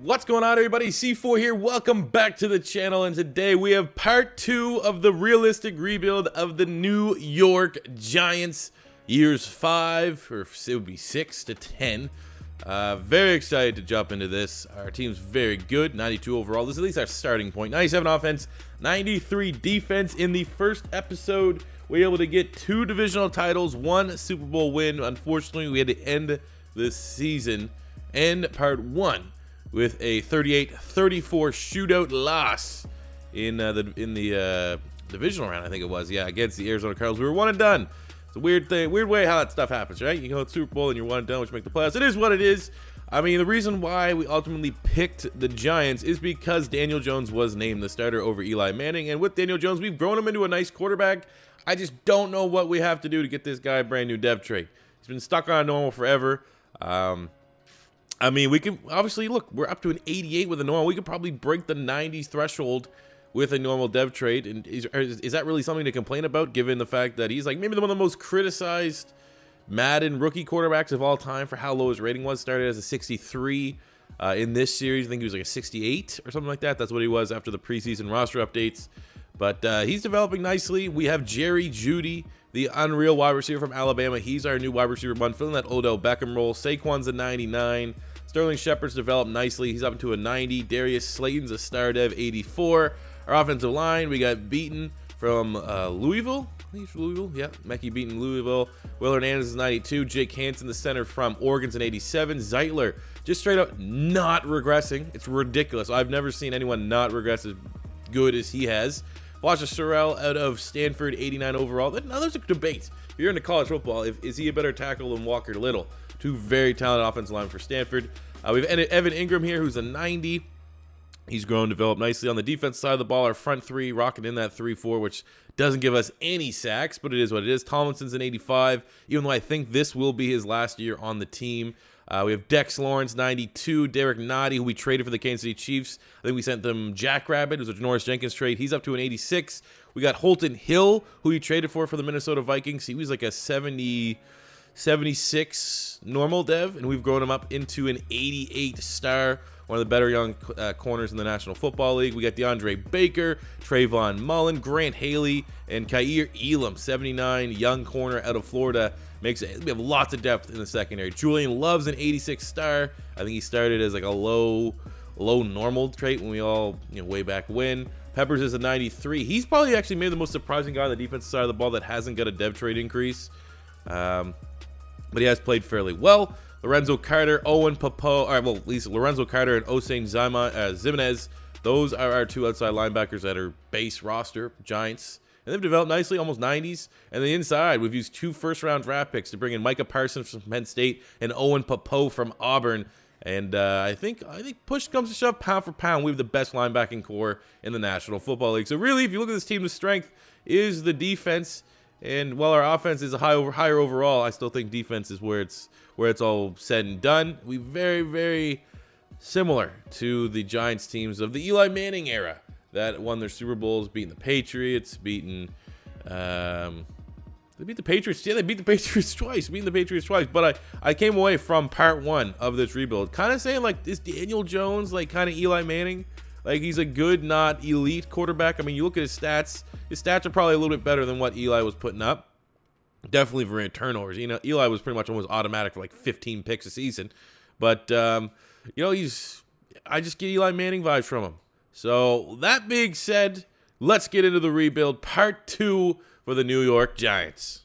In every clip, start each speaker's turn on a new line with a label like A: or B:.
A: What's going on, everybody? C4 here. Welcome back to the channel, and today we have part 2 of the realistic rebuild of the New York Giants, years 5, or it would be 6 to 10. Very excited to jump into this. Our team's very good, 92 overall. This is at least our starting point. 97 offense, 93 defense. In the first episode, we were able to get 2 divisional titles, 1 Super Bowl win. Unfortunately, we had to end this season and part 1 with a 38-34 shootout loss in the divisional round, I think it was, against the Arizona Cardinals. We were 1 and done. It's a weird way how that stuff happens, right? You go to the Super Bowl and you're 1 and done, which make the playoffs. It is what it is. I mean, the reason why we ultimately picked the Giants is because Daniel Jones was named the starter over Eli Manning, and with Daniel Jones, we've grown him into a nice quarterback. I just don't know what we have to do to get this guy a brand new dev trade. He's been stuck on a normal forever. I mean, we can obviously look. We're up to an 88 with a normal. We could probably break the 90s threshold with a normal dev trade. And is that really something to complain about, given the fact that he's like maybe one of the most criticized Madden rookie quarterbacks of all time for how low his rating was? Started as a 63 in this series. I think he was like a 68 or something like that. That's what he was after the preseason roster updates. But he's developing nicely. We have Jerry Jeudy, the unreal wide receiver from Alabama. He's our new wide receiver one, filling that Odell Beckham role. Saquon's a 99. Sterling Shepard's developed nicely. He's up to a 90. Darius Slayton's a star dev, 84. Our offensive line, we got Beaton from Louisville. I think he's from Louisville. Yeah, Mekhi Beaton, Louisville. Will Hernandez is 92. Jake Hansen, the center from Oregon's an 87. Zeitler, just straight up not regressing. It's ridiculous. I've never seen anyone not regress as good as he has. Foster Sorrell out of Stanford, 89 overall. Now there's a debate. If you're into college football, is he a better tackle than Walker Little? 2 very talented offensive linemen for Stanford. We have Evan Ingram here, who's a 90. He's grown, developed nicely on the defense side of the ball. Our front 3 rocking in that 3-4, which doesn't give us any sacks, but it is what it is. Tomlinson's an 85, even though I think this will be his last year on the team. We have Dex Lawrence, 92. Derek Nottie, who we traded for the Kansas City Chiefs. I think we sent them Jackrabbit. It was a Norris Jenkins trade. He's up to an 86. We got Holton Hill, who we traded for the Minnesota Vikings. He was like a 76 normal dev, and we've grown him up into an 88 star, one of the better young corners in the National Football League. We got DeAndre Baker, Trayvon Mullen, Grant Haley, and Kaiir Elam, 79, young corner out of Florida. We have lots of depth in the secondary. Julian Love's an 86 star. I think he started as like a low normal trait when we all, way back when. Peppers is a 93. He's probably actually maybe the most surprising guy on the defensive side of the ball that hasn't got a dev trade increase. But he has played fairly well. Lorenzo Carter, Owen Popo, at least Lorenzo Carter and Osain Zimenez. Those are our 2 outside linebackers that are base roster Giants. And they've developed nicely, almost 90s. And the inside, we've used 2 first-round draft picks to bring in Micah Parsons from Penn State and Owen Popo from Auburn. And I think push comes to shove, pound for pound, we have the best linebacking core in the National Football League. So really, if you look at this team, the strength is the defense. And while our offense is higher overall, I still think defense is where it's all said and done. We very, very similar to the Giants teams of the Eli Manning era that won their Super Bowls, beating the Patriots, they beat the Patriots. Yeah, they beat the Patriots twice. But I came away from part 1 of this rebuild kind of saying, like, is Daniel Jones like kind of Eli Manning? Like, he's a good, not elite quarterback. I mean, you look at his stats. His stats are probably a little bit better than what Eli was putting up. Definitely for turnovers. Eli was pretty much almost automatic for like 15 picks a season. But, I just get Eli Manning vibes from him. So, that being said, let's get into the rebuild. Part 2 for the New York Giants.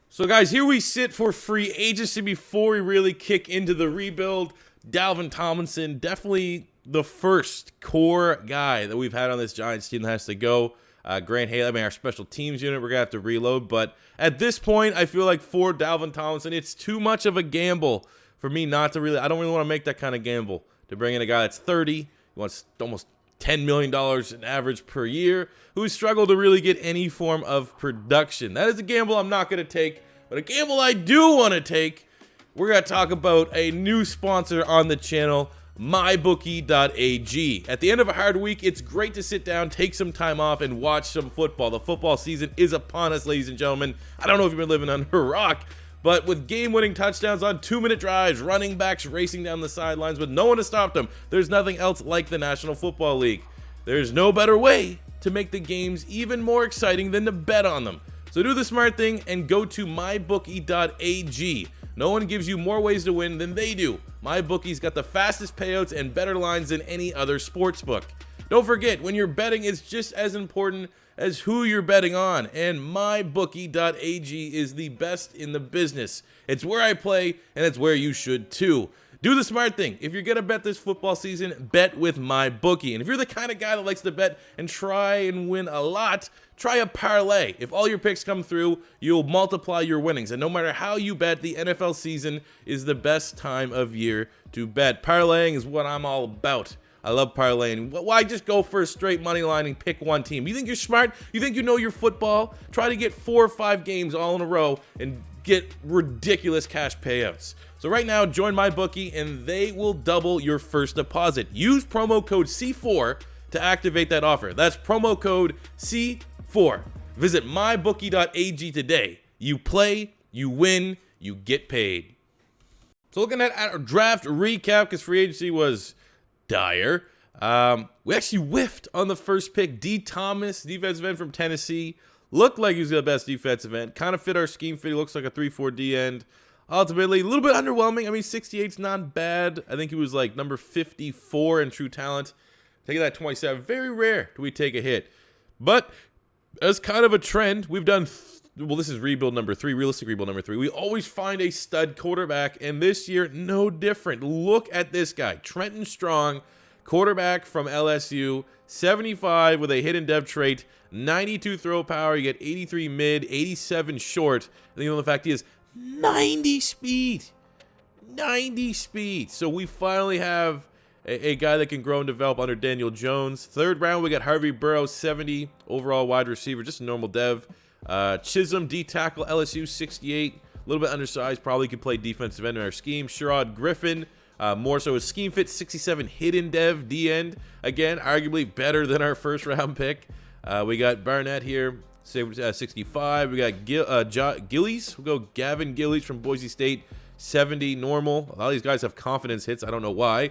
A: So, guys, here we sit for free agency before we really kick into the rebuild. Dalvin Tomlinson, definitely the first core guy that we've had on this Giants team that has to go. Grant Haley, our special teams unit, we're going to have to reload. But at this point, I feel like for Dalvin Tomlinson, it's too much of a gamble for me not to I don't really want to make that kind of gamble to bring in a guy that's 30, who wants almost $10 million in average per year, who's struggled to really get any form of production. That is a gamble I'm not going to take. But a gamble I do want to take, we're going to talk about a new sponsor on the channel, mybookie.ag. At the end of a hard week, it's great to sit down, take some time off, and watch some football. The football season is upon us, ladies and gentlemen. I don't know if you've been living under a rock, but with game-winning touchdowns on 2-minute drives, running backs racing down the sidelines with no one to stop them, there's nothing else like the National Football League. There's no better way to make the games even more exciting than to bet on them. So do the smart thing and go to mybookie.ag. No one gives you more ways to win than they do. MyBookie's got the fastest payouts and better lines than any other sportsbook. Don't forget, when you're betting, it's just as important as who you're betting on, and mybookie.ag is the best in the business. It's where I play, and it's where you should too. Do the smart thing. If you're going to bet this football season, bet with MyBookie. And if you're the kind of guy that likes to bet and try and win a lot, try a parlay. If all your picks come through, you'll multiply your winnings. And no matter how you bet, the NFL season is the best time of year to bet. Parlaying is what I'm all about. I love parlaying. Why just go for a straight money line and pick one team? You think you're smart? You think you know your football? Try to get 4 or 5 games all in a row and get ridiculous cash payouts. So right now, join MyBookie and they will double your first deposit. Use promo code C4 to activate that offer. That's promo code C4. Visit mybookie.ag today. You play, you win, you get paid. So looking at our draft recap, because free agency was dire. We actually whiffed on the first pick. D. Thomas, defensive end from Tennessee. Looked like he was the best defensive end. Kind of fit our scheme fit. He looks like a 3-4 D end. Ultimately, a little bit underwhelming. I mean, 68's not bad. I think he was like number 54 in true talent. Taking that 27. Very rare do we take a hit. But as kind of a trend, we've done, well, this is rebuild number 3, realistic rebuild number 3. We always find a stud quarterback, and this year, no different. Look at this guy, Trenton Strong, quarterback from LSU, 75 with a hidden dev trait, 92 throw power. You get 83 mid, 87 short. And the fact he is 90 speed. 90 speed. So we finally have a guy that can grow and develop under Daniel Jones. 3rd round, we got Harvey Burrow, 70 overall wide receiver, just a normal dev. Chisholm, D tackle, LSU, 68. A little bit undersized, probably could play defensive end in our scheme. Sherrod Griffin, more so a scheme fit, 67 hidden dev, D end. Again, arguably better than our first round pick. We got Barnett here, 65. We got Gillies. We'll go Gavin Gillies from Boise State, 70 normal. A lot of these guys have confidence hits. I don't know why.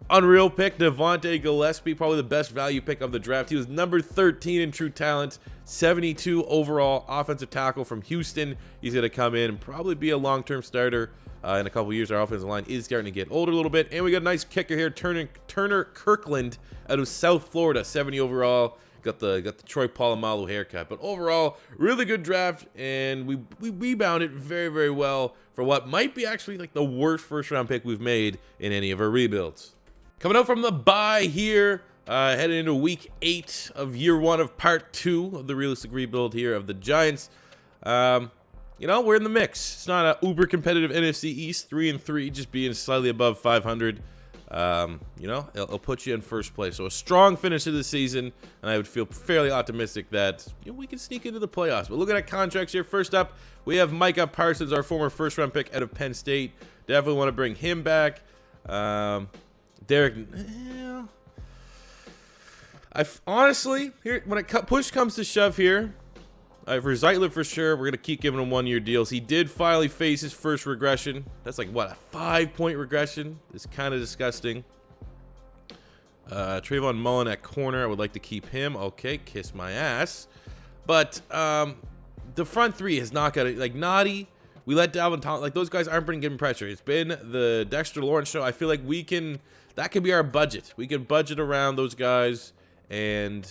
A: Unreal pick, Devontae Gillespie, probably the best value pick of the draft. He was number 13 in true talent, 72 overall, offensive tackle from Houston. He's going to come in and probably be a long-term starter in a couple years. Our offensive line is starting to get older a little bit. And we got a nice kicker here, Turner Kirkland out of South Florida, 70 overall. Got the Troy Polamalu haircut. But overall, really good draft, and we rebounded very, very well for what might be actually like the worst first-round pick we've made in any of our rebuilds. Coming out from the bye here, heading into week 8 of year 1 of part 2 of the realistic rebuild here of the Giants. You know, we're in the mix. It's not an uber competitive NFC East, 3-3, just being slightly above 500. You know, it'll put you in first place. So a strong finish to the season, and I would feel fairly optimistic that we can sneak into the playoffs. But looking at contracts here, first up, we have Micah Parsons, our former first-round pick out of Penn State. Definitely want to bring him back. Derek, honestly, here when push comes to shove here, for Zeitler for sure, we're gonna keep giving him 1-year deals. He did finally face his first regression. That's like what, a 5-point regression? It's kind of disgusting. Trayvon Mullen at corner, I would like to keep him. Okay, kiss my ass. But the front 3 has not got it. Like Noddy, we let Dalvin Tomlinson, like those guys aren't given pressure. It's been the Dexter Lawrence show. I feel like that could be our budget. We can budget around those guys, and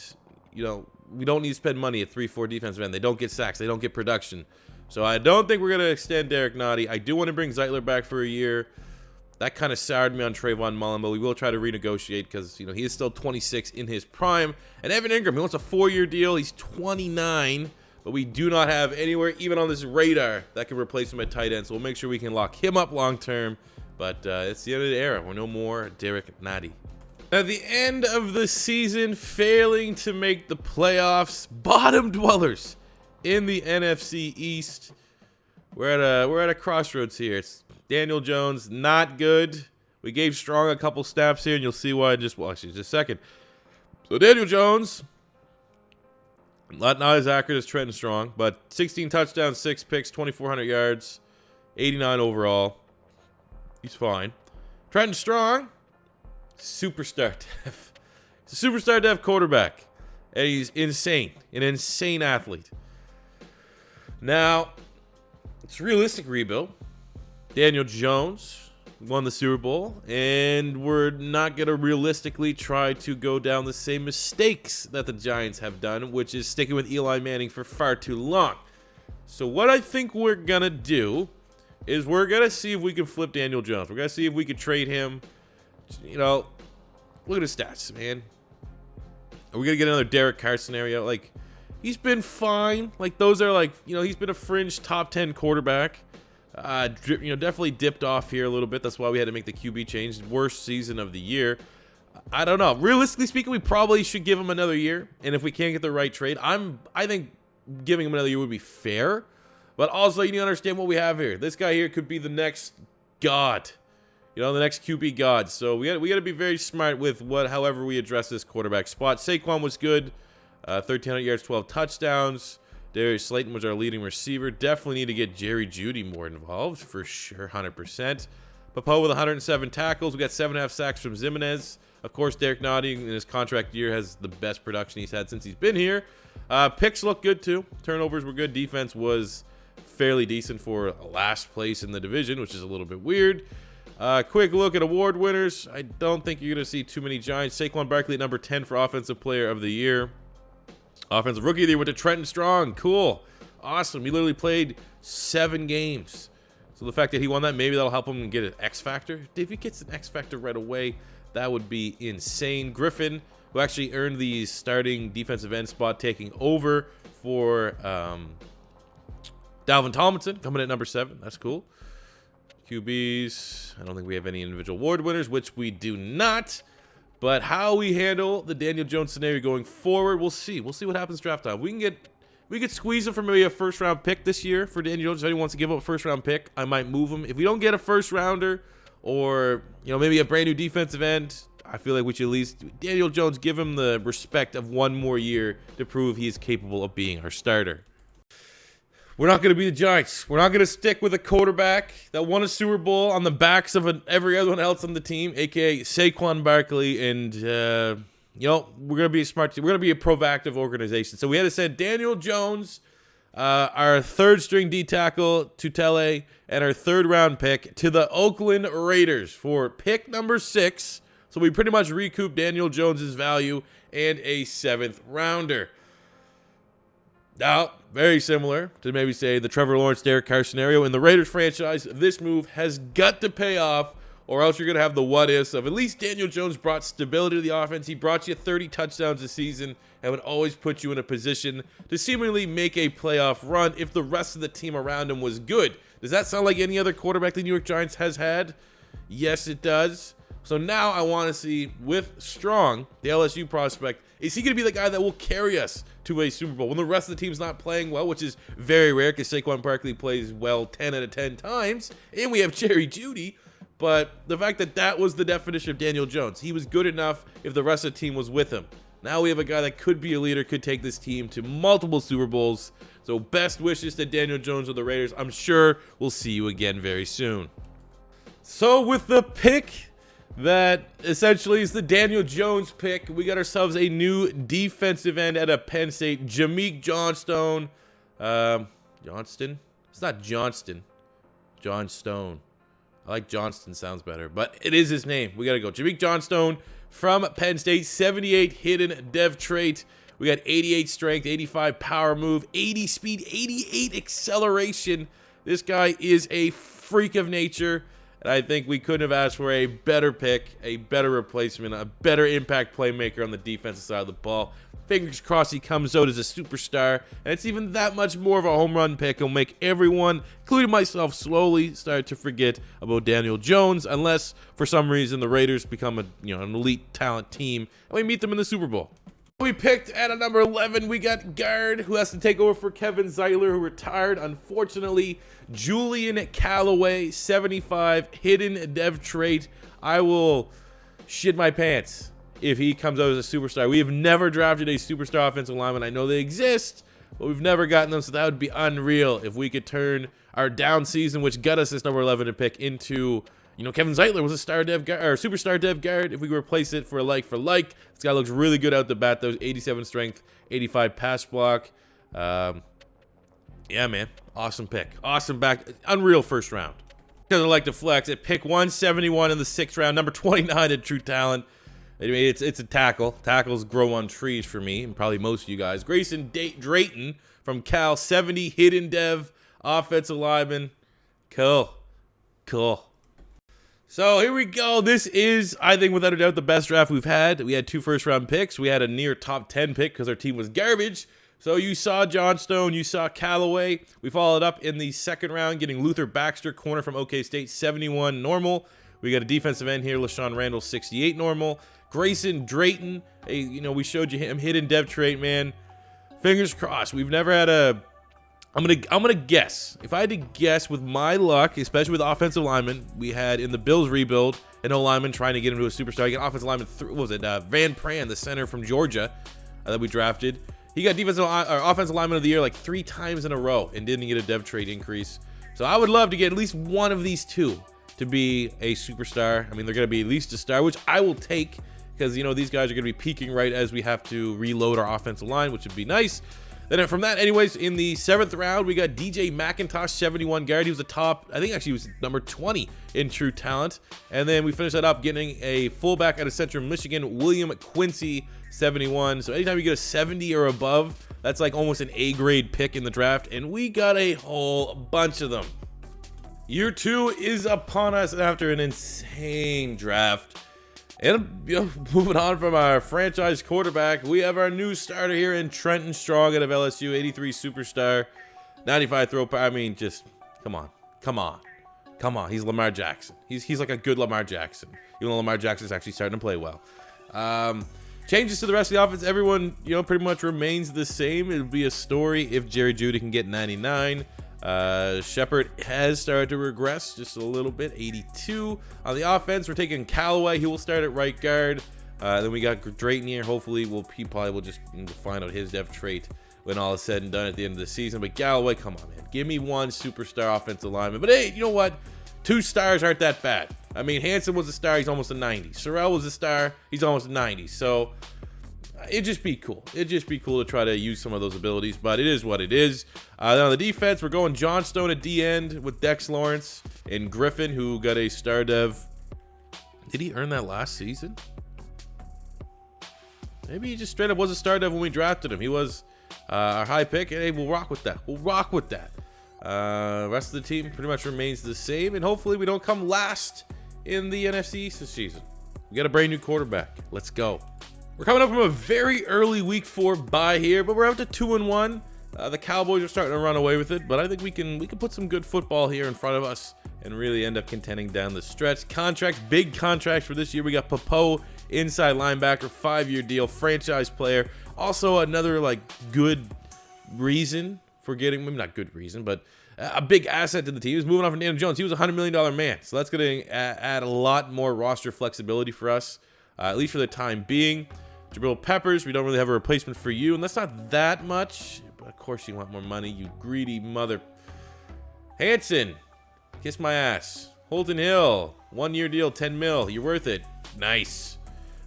A: you know, we don't need to spend money at 3-4 defensive end. They don't get sacks. They don't get production. So I don't think we're going to extend Derek Noddy. I do want to bring Zeitler back for a year. That kind of soured me on Trayvon Mullen, but we will try to renegotiate because, you know, he is still 26 in his prime. And Evan Ingram, he wants a 4-year deal. He's 29, but we do not have anywhere, even on this radar, that can replace him at tight end. So we'll make sure we can lock him up long term. But it's the end of the era. We're no more Derek Noddy. At the end of the season, failing to make the playoffs, bottom dwellers in the NFC East. We're at a crossroads here. It's Daniel Jones, not good. We gave Strong a couple snaps here, and you'll see why just a second. So Daniel Jones, not as accurate as Trenton Strong, but 16 touchdowns, 6 picks, 2,400 yards. 89 overall. He's fine. Trenton Strong, superstar def. He's a superstar def quarterback. And he's insane. An insane athlete. Now, it's a realistic rebuild. Daniel Jones won the Super Bowl, and we're not going to realistically try to go down the same mistakes that the Giants have done, which is sticking with Eli Manning for far too long. So what I think we're going to do is we're going to see if we can flip Daniel Jones. We're going to see if we can trade him. You know, look at his stats, man. Are we going to get another Derek Carr scenario? Like, he's been fine. Like, those are like, you know, he's been a fringe top 10 quarterback. You know, definitely dipped off here a little bit. That's why we had to make the QB change. Worst season of the year. I don't know. Realistically speaking, we probably should give him another year. And if we can't get the right trade, I think giving him another year would be fair. But also, you need to understand what we have here. This guy here could be the next god. You know, the next QB god. So we got to be very smart with however we address this quarterback spot. Saquon was good. 1,300 yards, 12 touchdowns. Darius Slayton was our leading receiver. Definitely need to get Jerry Jeudy more involved, for sure, 100%. Papo with 107 tackles. We got 7.5 sacks from Zimenez. Of course, Derek Notting in his contract year has the best production he's had since he's been here. Picks look good, too. Turnovers were good. Defense was fairly decent for last place in the division, which is a little bit weird. Quick look at award winners. I don't think you're going to see too many Giants. Saquon Barkley at number 10 for Offensive Player of the Year. Offensive Rookie of the Year went to Trenton Strong. Cool. Awesome. He literally played 7 games. So the fact that he won that, maybe that'll help him get an X Factor. If he gets an X Factor right away, that would be insane. Griffin, who actually earned the starting defensive end spot, taking over for Dalvin Tomlinson, coming at number 7. That's cool. QBs, I don't think we have any individual award winners, which we do not. But how we handle the Daniel Jones scenario going forward, we'll see. We'll see what happens draft time. We could squeeze him for maybe a first-round pick this year for Daniel Jones. If anyone wants to give up a first-round pick, I might move him. If we don't get a first-rounder or, you know, maybe a brand-new defensive end, I feel like we should at least, Daniel Jones, give him the respect of one more year to prove he's capable of being our starter. We're not going to be the Giants. We're not going to stick with a quarterback that won a Super Bowl on the backs of every other one else on the team, a.k.a. Saquon Barkley. And, you know, we're going to be a smart team. We're going to be a proactive organization. So we had to send Daniel Jones, our third-string D-tackle, Tutele, and our third-round pick to the Oakland Raiders for pick number 6. So we pretty much recouped Daniel Jones's value and a 7th rounder. Now, very similar to maybe say the Trevor Lawrence, Derek Carr scenario in the Raiders franchise. This move has got to pay off, or else you're going to have the what-ifs of at least Daniel Jones brought stability to the offense. He brought you 30 touchdowns a season and would always put you in a position to seemingly make a playoff run if the rest of the team around him was good. Does that sound like any other quarterback the New York Giants has had? Yes, it does. So now I want to see, with Strong, the LSU prospect, is he going to be the guy that will carry us to a Super Bowl when the rest of the team's not playing well, which is very rare because Saquon Barkley plays well 10 out of 10 times, and we have Jerry Jeudy. But the fact that that was the definition of Daniel Jones, he was good enough if the rest of the team was with him. Now we have a guy that could be a leader, could take this team to multiple Super Bowls. So best wishes to Daniel Jones of the Raiders. I'm sure we'll see you again very soon. So with the pick that essentially is the Daniel Jones pick, we got ourselves a new defensive end at a Penn State, Jameek Johnstone. Johnston? It's not Johnston. Johnstone. I like Johnston, sounds better, but it is his name. We got to go. Jameek Johnstone from Penn State, 78 hidden dev trait. We got 88 strength, 85 power move, 80 speed, 88 acceleration. This guy is a freak of nature. And I think we couldn't have asked for a better pick, a better replacement, a better impact playmaker on the defensive side of the ball. Fingers crossed he comes out as a superstar, and it's even that much more of a home run pick. It'll make everyone, including myself, slowly start to forget about Daniel Jones, unless for some reason the Raiders become an elite talent team and we meet them in the Super Bowl. We picked at a number 11, we got guard, who has to take over for Kevin Zeitler, who retired, unfortunately. Julian Callaway, 75, hidden dev trait. I will shit my pants if he comes out as a superstar. We have never drafted a superstar offensive lineman. I know they exist, but we've never gotten them, so that would be unreal if we could turn our down season, which got us this number 11 to pick into, you know, Kevin Zeitler was a star dev guard, or superstar dev guard. If we replace it for like, this guy looks really good out the bat, though. 87 strength, 85 pass block. Yeah, man. Awesome pick. Awesome back. Unreal first round. Because I like to flex. At pick 171 in the 6th round, number 29 in true talent. I mean, it's a tackle. Tackles grow on trees for me, and probably most of you guys. Grayson Drayton from Cal, 70, hidden dev, offensive lineman. Cool. So here we go. This is, I think, without a doubt, the best draft we've had. We had 2 first-round picks. We had a near top 10 pick because our team was garbage. So you saw Johnstone, you saw Callaway. We followed up in the 2nd round, getting Luther Baxter, corner from OK State, 71 normal. We got a defensive end here, LaShawn Randall, 68 normal. Grayson Drayton, you know, we showed you him, hidden dev trait, man. Fingers crossed. We've never had a. I'm gonna guess. If I had to guess with my luck, especially with offensive linemen, we had in the Bills rebuild an O-lineman trying to get him to a superstar. You got offensive lineman, what was it? Van Pran, the center from Georgia, that we drafted. He got offensive lineman of the year like 3 times in a row and didn't get a dev trait increase. So I would love to get at least one of these 2 to be a superstar. I mean, they're gonna be at least a star, which I will take. Because, you know, these guys are going to be peaking right as we have to reload our offensive line, which would be nice. Then from that, anyways, in the 7th round, we got DJ McIntosh, 71 guard. He was the top, I think actually he was number 20 in true talent. And then we finished that up getting a fullback out of Central Michigan, William Quincy, 71. So anytime you get a 70 or above, that's like almost an A-grade pick in the draft. And we got a whole bunch of them. Year 2 is upon us after an insane draft. And, you know, moving on from our franchise quarterback, we have our new starter here in Trenton Strong out of LSU, 83 superstar, 95 throw power. I mean, just come on. He's Lamar Jackson. He's like a good Lamar Jackson, even though Lamar Jackson's actually starting to play well. Changes to the rest of the offense. Everyone, you know, pretty much remains the same. It'll be a story if Jerry Jeudy can get 99. Shepard has started to regress just a little bit, 82. On the offense, we're taking Callaway. He will start at right guard. Then we got Drayton here. Hopefully, he probably will just find out his dev trait when all is said and done at the end of the season. But Callaway, come on, man. Give me 1 superstar offensive lineman. But hey, you know what? 2 stars aren't that bad. I mean, Hansen was a star. He's almost a 90. Sorrell was a star. He's almost a 90. So it'd just be cool. It'd just be cool to try to use some of those abilities, but it is what it is. Then on the defense, we're going Johnstone at D end with Dex Lawrence and Griffin, who got a star dev. Did he earn that last season? Maybe he just straight up was a star dev when we drafted him. He was our high pick, and hey, we'll rock with that. Rest of the team pretty much remains the same, and hopefully we don't come last in the NFC East this season. We got a brand new quarterback. Let's go. We're coming up from a very early week 4 bye here, but we're up to 2-1. The Cowboys are starting to run away with it, but I think we can put some good football here in front of us and really end up contending down the stretch. Contracts, big contracts for this year. We got Popo, inside linebacker, 5-year deal, franchise player. Also another like good reason for getting, maybe not good reason, but a big asset to the team. He's moving on from Daniel Jones. He was a $100 million man, so that's going to add a lot more roster flexibility for us, at least for the time being. Jabril Peppers, we don't really have a replacement for you, and that's not that much. But of course you want more money, you greedy mother. Hansen, kiss my ass. Holton Hill, 1-year deal, 10 mil. You're worth it. Nice.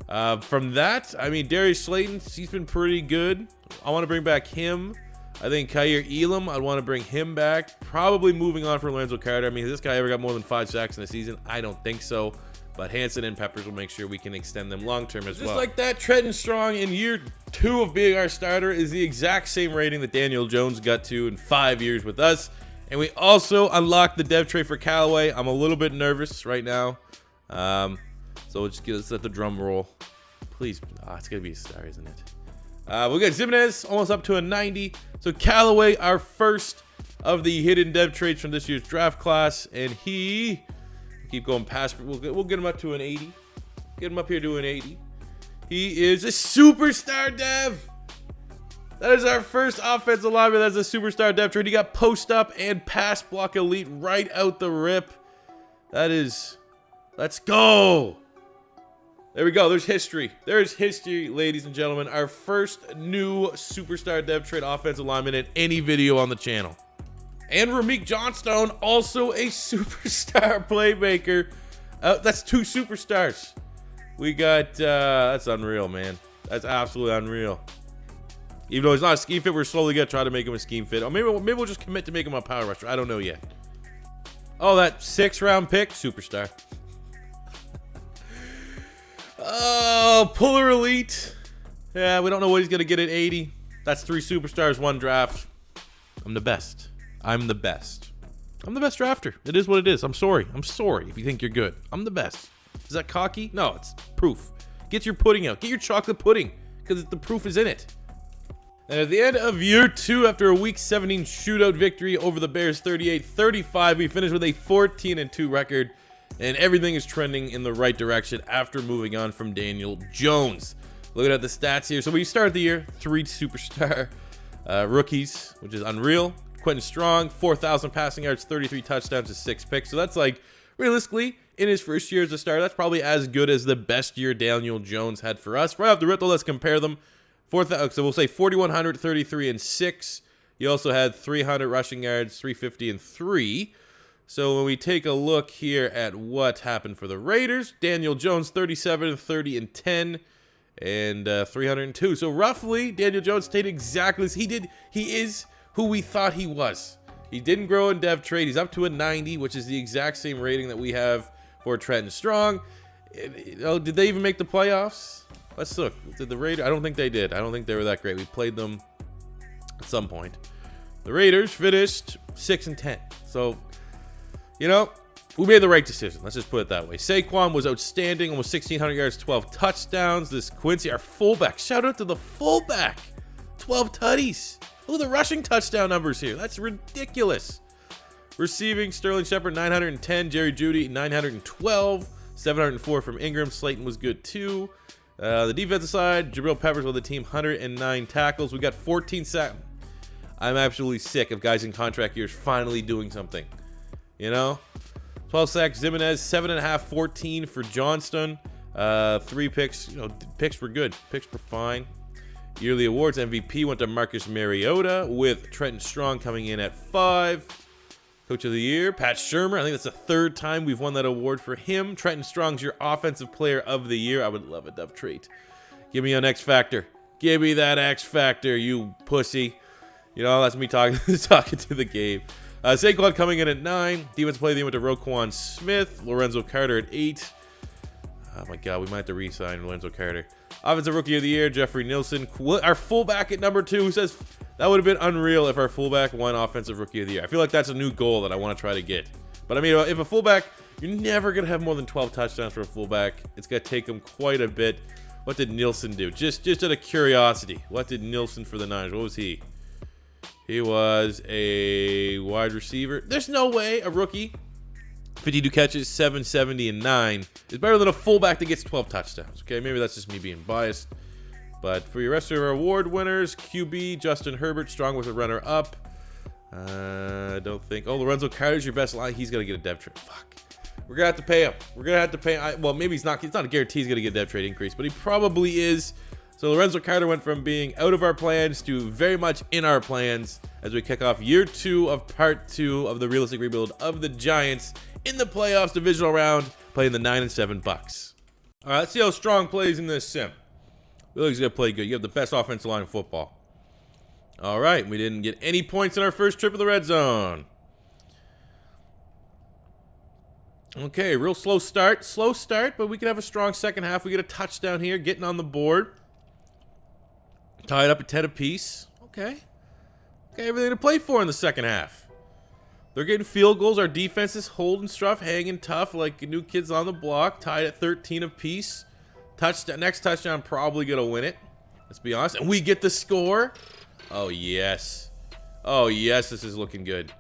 A: From that, I mean, Darius Slayton, he's been pretty good. I want to bring back him. I think Kyer Elam, I'd want to bring him back. Probably moving on from Lorenzo Carter. I mean, has this guy ever got more than 5 sacks in a season? I don't think so. But Hansen and Peppers will make sure we can extend them long-term as well. Just like that, Trenton Strong in year 2 of being our starter is the exact same rating that Daniel Jones got to in 5 years with us. And we also unlocked the dev trait for Callaway. I'm a little bit nervous right now. So let's let the drum roll. Please, it's going to be a star, isn't it? We got Zimenez almost up to a 90. So Callaway, our first of the hidden dev traits from this year's draft class. And he... keep going past, we'll get him up to an 80. Get him up here to an 80. He is a superstar dev. That is our first offensive lineman that's a superstar dev trait. He got post up and pass block elite right out the rip. That is, let's go. There we go. There's history. There's history, ladies and gentlemen. Our first new superstar dev trait offensive lineman in any video on the channel. And Ramik Johnstone, also a superstar playmaker. That's 2 superstars. We got, that's unreal, man. That's absolutely unreal. Even though he's not a scheme fit, we're slowly going to try to make him a scheme fit. Or maybe we'll just commit to make him a power rusher. I don't know yet. Oh, that 6th-round pick, superstar. Oh, Puller Elite. Yeah, we don't know what he's going to get at 80. That's 3 superstars, 1 draft. I'm the best. I'm the best. I'm the best drafter. It is what it is. I'm sorry. I'm sorry if you think you're good. I'm the best. Is that cocky? No, it's proof. Get your pudding out. Get your chocolate pudding, because the proof is in it. And at the end of year 2, after a Week 17 shootout victory over the Bears 38-35, we finished with a 14-2 record, and everything is trending in the right direction after moving on from Daniel Jones. Looking at the stats here, so we started the year 3 superstar rookies, which is unreal. Quentin Strong, 4,000 passing yards, 33 touchdowns to 6 picks. So that's like, realistically, in his first year as a starter, that's probably as good as the best year Daniel Jones had for us. Right off the rip, though, let's compare them. So we'll say 4,100, 33, and 6. He also had 300 rushing yards, 350, and 3. So when we take a look here at what happened for the Raiders, Daniel Jones, 37, 30, and 10, and 302. So roughly, Daniel Jones stayed exactly as he did. He is who we thought he was. He didn't grow in dev trade. He's up to a 90, which is the exact same rating that we have for Trenton Strong. Did they even make the playoffs? Let's look. Did the Raiders? I don't think they did. I don't think they were that great. We played them at some point. The Raiders finished 6-10. So, you know, we made the right decision. Let's just put it that way. Saquon was outstanding. Almost 1,600 yards, 12 touchdowns. This Quincy, our fullback. Shout out to the fullback. 12 tutties. Look at the rushing touchdown numbers here. That's ridiculous. Receiving, Sterling Shepard, 910. Jerry Jeudy, 912. 704 from Ingram. Slayton was good too. The defensive side, Jabril Peppers with the team, 109 tackles. We got 14 sacks. I'm absolutely sick of guys in contract years finally doing something. You know? 12 sacks, Zimenez, 7.5, 14 for Johnston. 3 picks. You know, picks were good. Picks were fine. Yearly awards, MVP went to Marcus Mariota, with Trenton Strong coming in at 5. Coach of the Year, Pat Shurmur. I think that's the 3rd time we've won that award for him. Trenton Strong's your Offensive Player of the Year. I would love a dove trait. Give me an X Factor. Give me that X Factor, you pussy. You know, that's me talking to the game. Saquon coming in at 9. Defense Player of the Year went to Roquan Smith. Lorenzo Carter at 8. Oh my God, we might have to re-sign Lorenzo Carter. Offensive Rookie of the Year, Jeffrey Nilsson. Our fullback at number 2 says that would have been unreal if our fullback won Offensive Rookie of the Year. I feel like that's a new goal that I want to try to get. But I mean, if a fullback, you're never going to have more than 12 touchdowns for a fullback. It's going to take him quite a bit. What did Nilsson do? Just out of curiosity, what did Nilsson for the Niners? What was he? He was a wide receiver. There's no way a rookie, 52 catches, 770, and 9 is better than a fullback that gets 12 touchdowns. Okay, maybe that's just me being biased. But for your rest of our award winners, QB, Justin Herbert, Strong was a runner-up. I don't think. Oh, Lorenzo Carter's your best line. He's going to get a dev trade. Fuck. We're going to have to pay him. We're going to have to pay him. Well, maybe he's not a guarantee he's going to get a dev trade increase, but he probably is. So Lorenzo Carter went from being out of our plans to very much in our plans as we kick off year 2 of part 2 of the realistic rebuild of the Giants in the playoffs divisional round, playing the 9-7 Bucks. All right, let's see how Strong plays in this sim. He's going to play good. You have the best offensive line in football. All right, we didn't get any points in our first trip of the red zone. Okay, real slow start, but we can have a strong second half. We get a touchdown here, getting on the board. Tied up at 10 apiece. Okay, everything to play for in the second half. They're getting field goals. Our defense is holding stuff, hanging tough like new kids on the block. Tied at 13 apiece. Touchdown. Next touchdown, probably gonna win it. Let's be honest. And we get the score. Oh yes. Oh yes. This is looking good.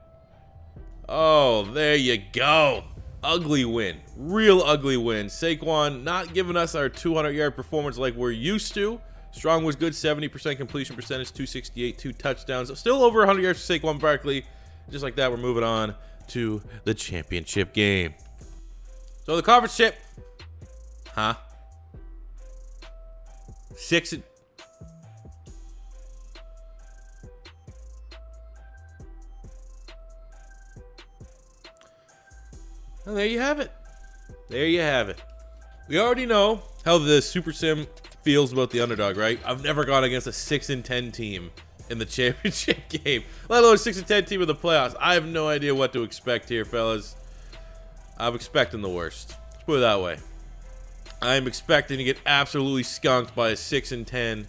A: Oh, there you go. Ugly win. Real ugly win. Saquon not giving us our 200-yard performance like we're used to. Strong was good. 70% completion percentage. 268. 2 touchdowns. Still over 100 yards for Saquon Barkley. Just like that, we're moving on to the championship game. So the conference chip. Huh? 6. And there you have it. There you have it. We already know how the Super Sim feels about the underdog, right? I've never gone against a 6-10 team in the championship game, let alone a 6-10 team in the playoffs. I have no idea what to expect here, fellas. I'm expecting the worst. Let's put it that way. I'm expecting to get absolutely skunked by a 6-10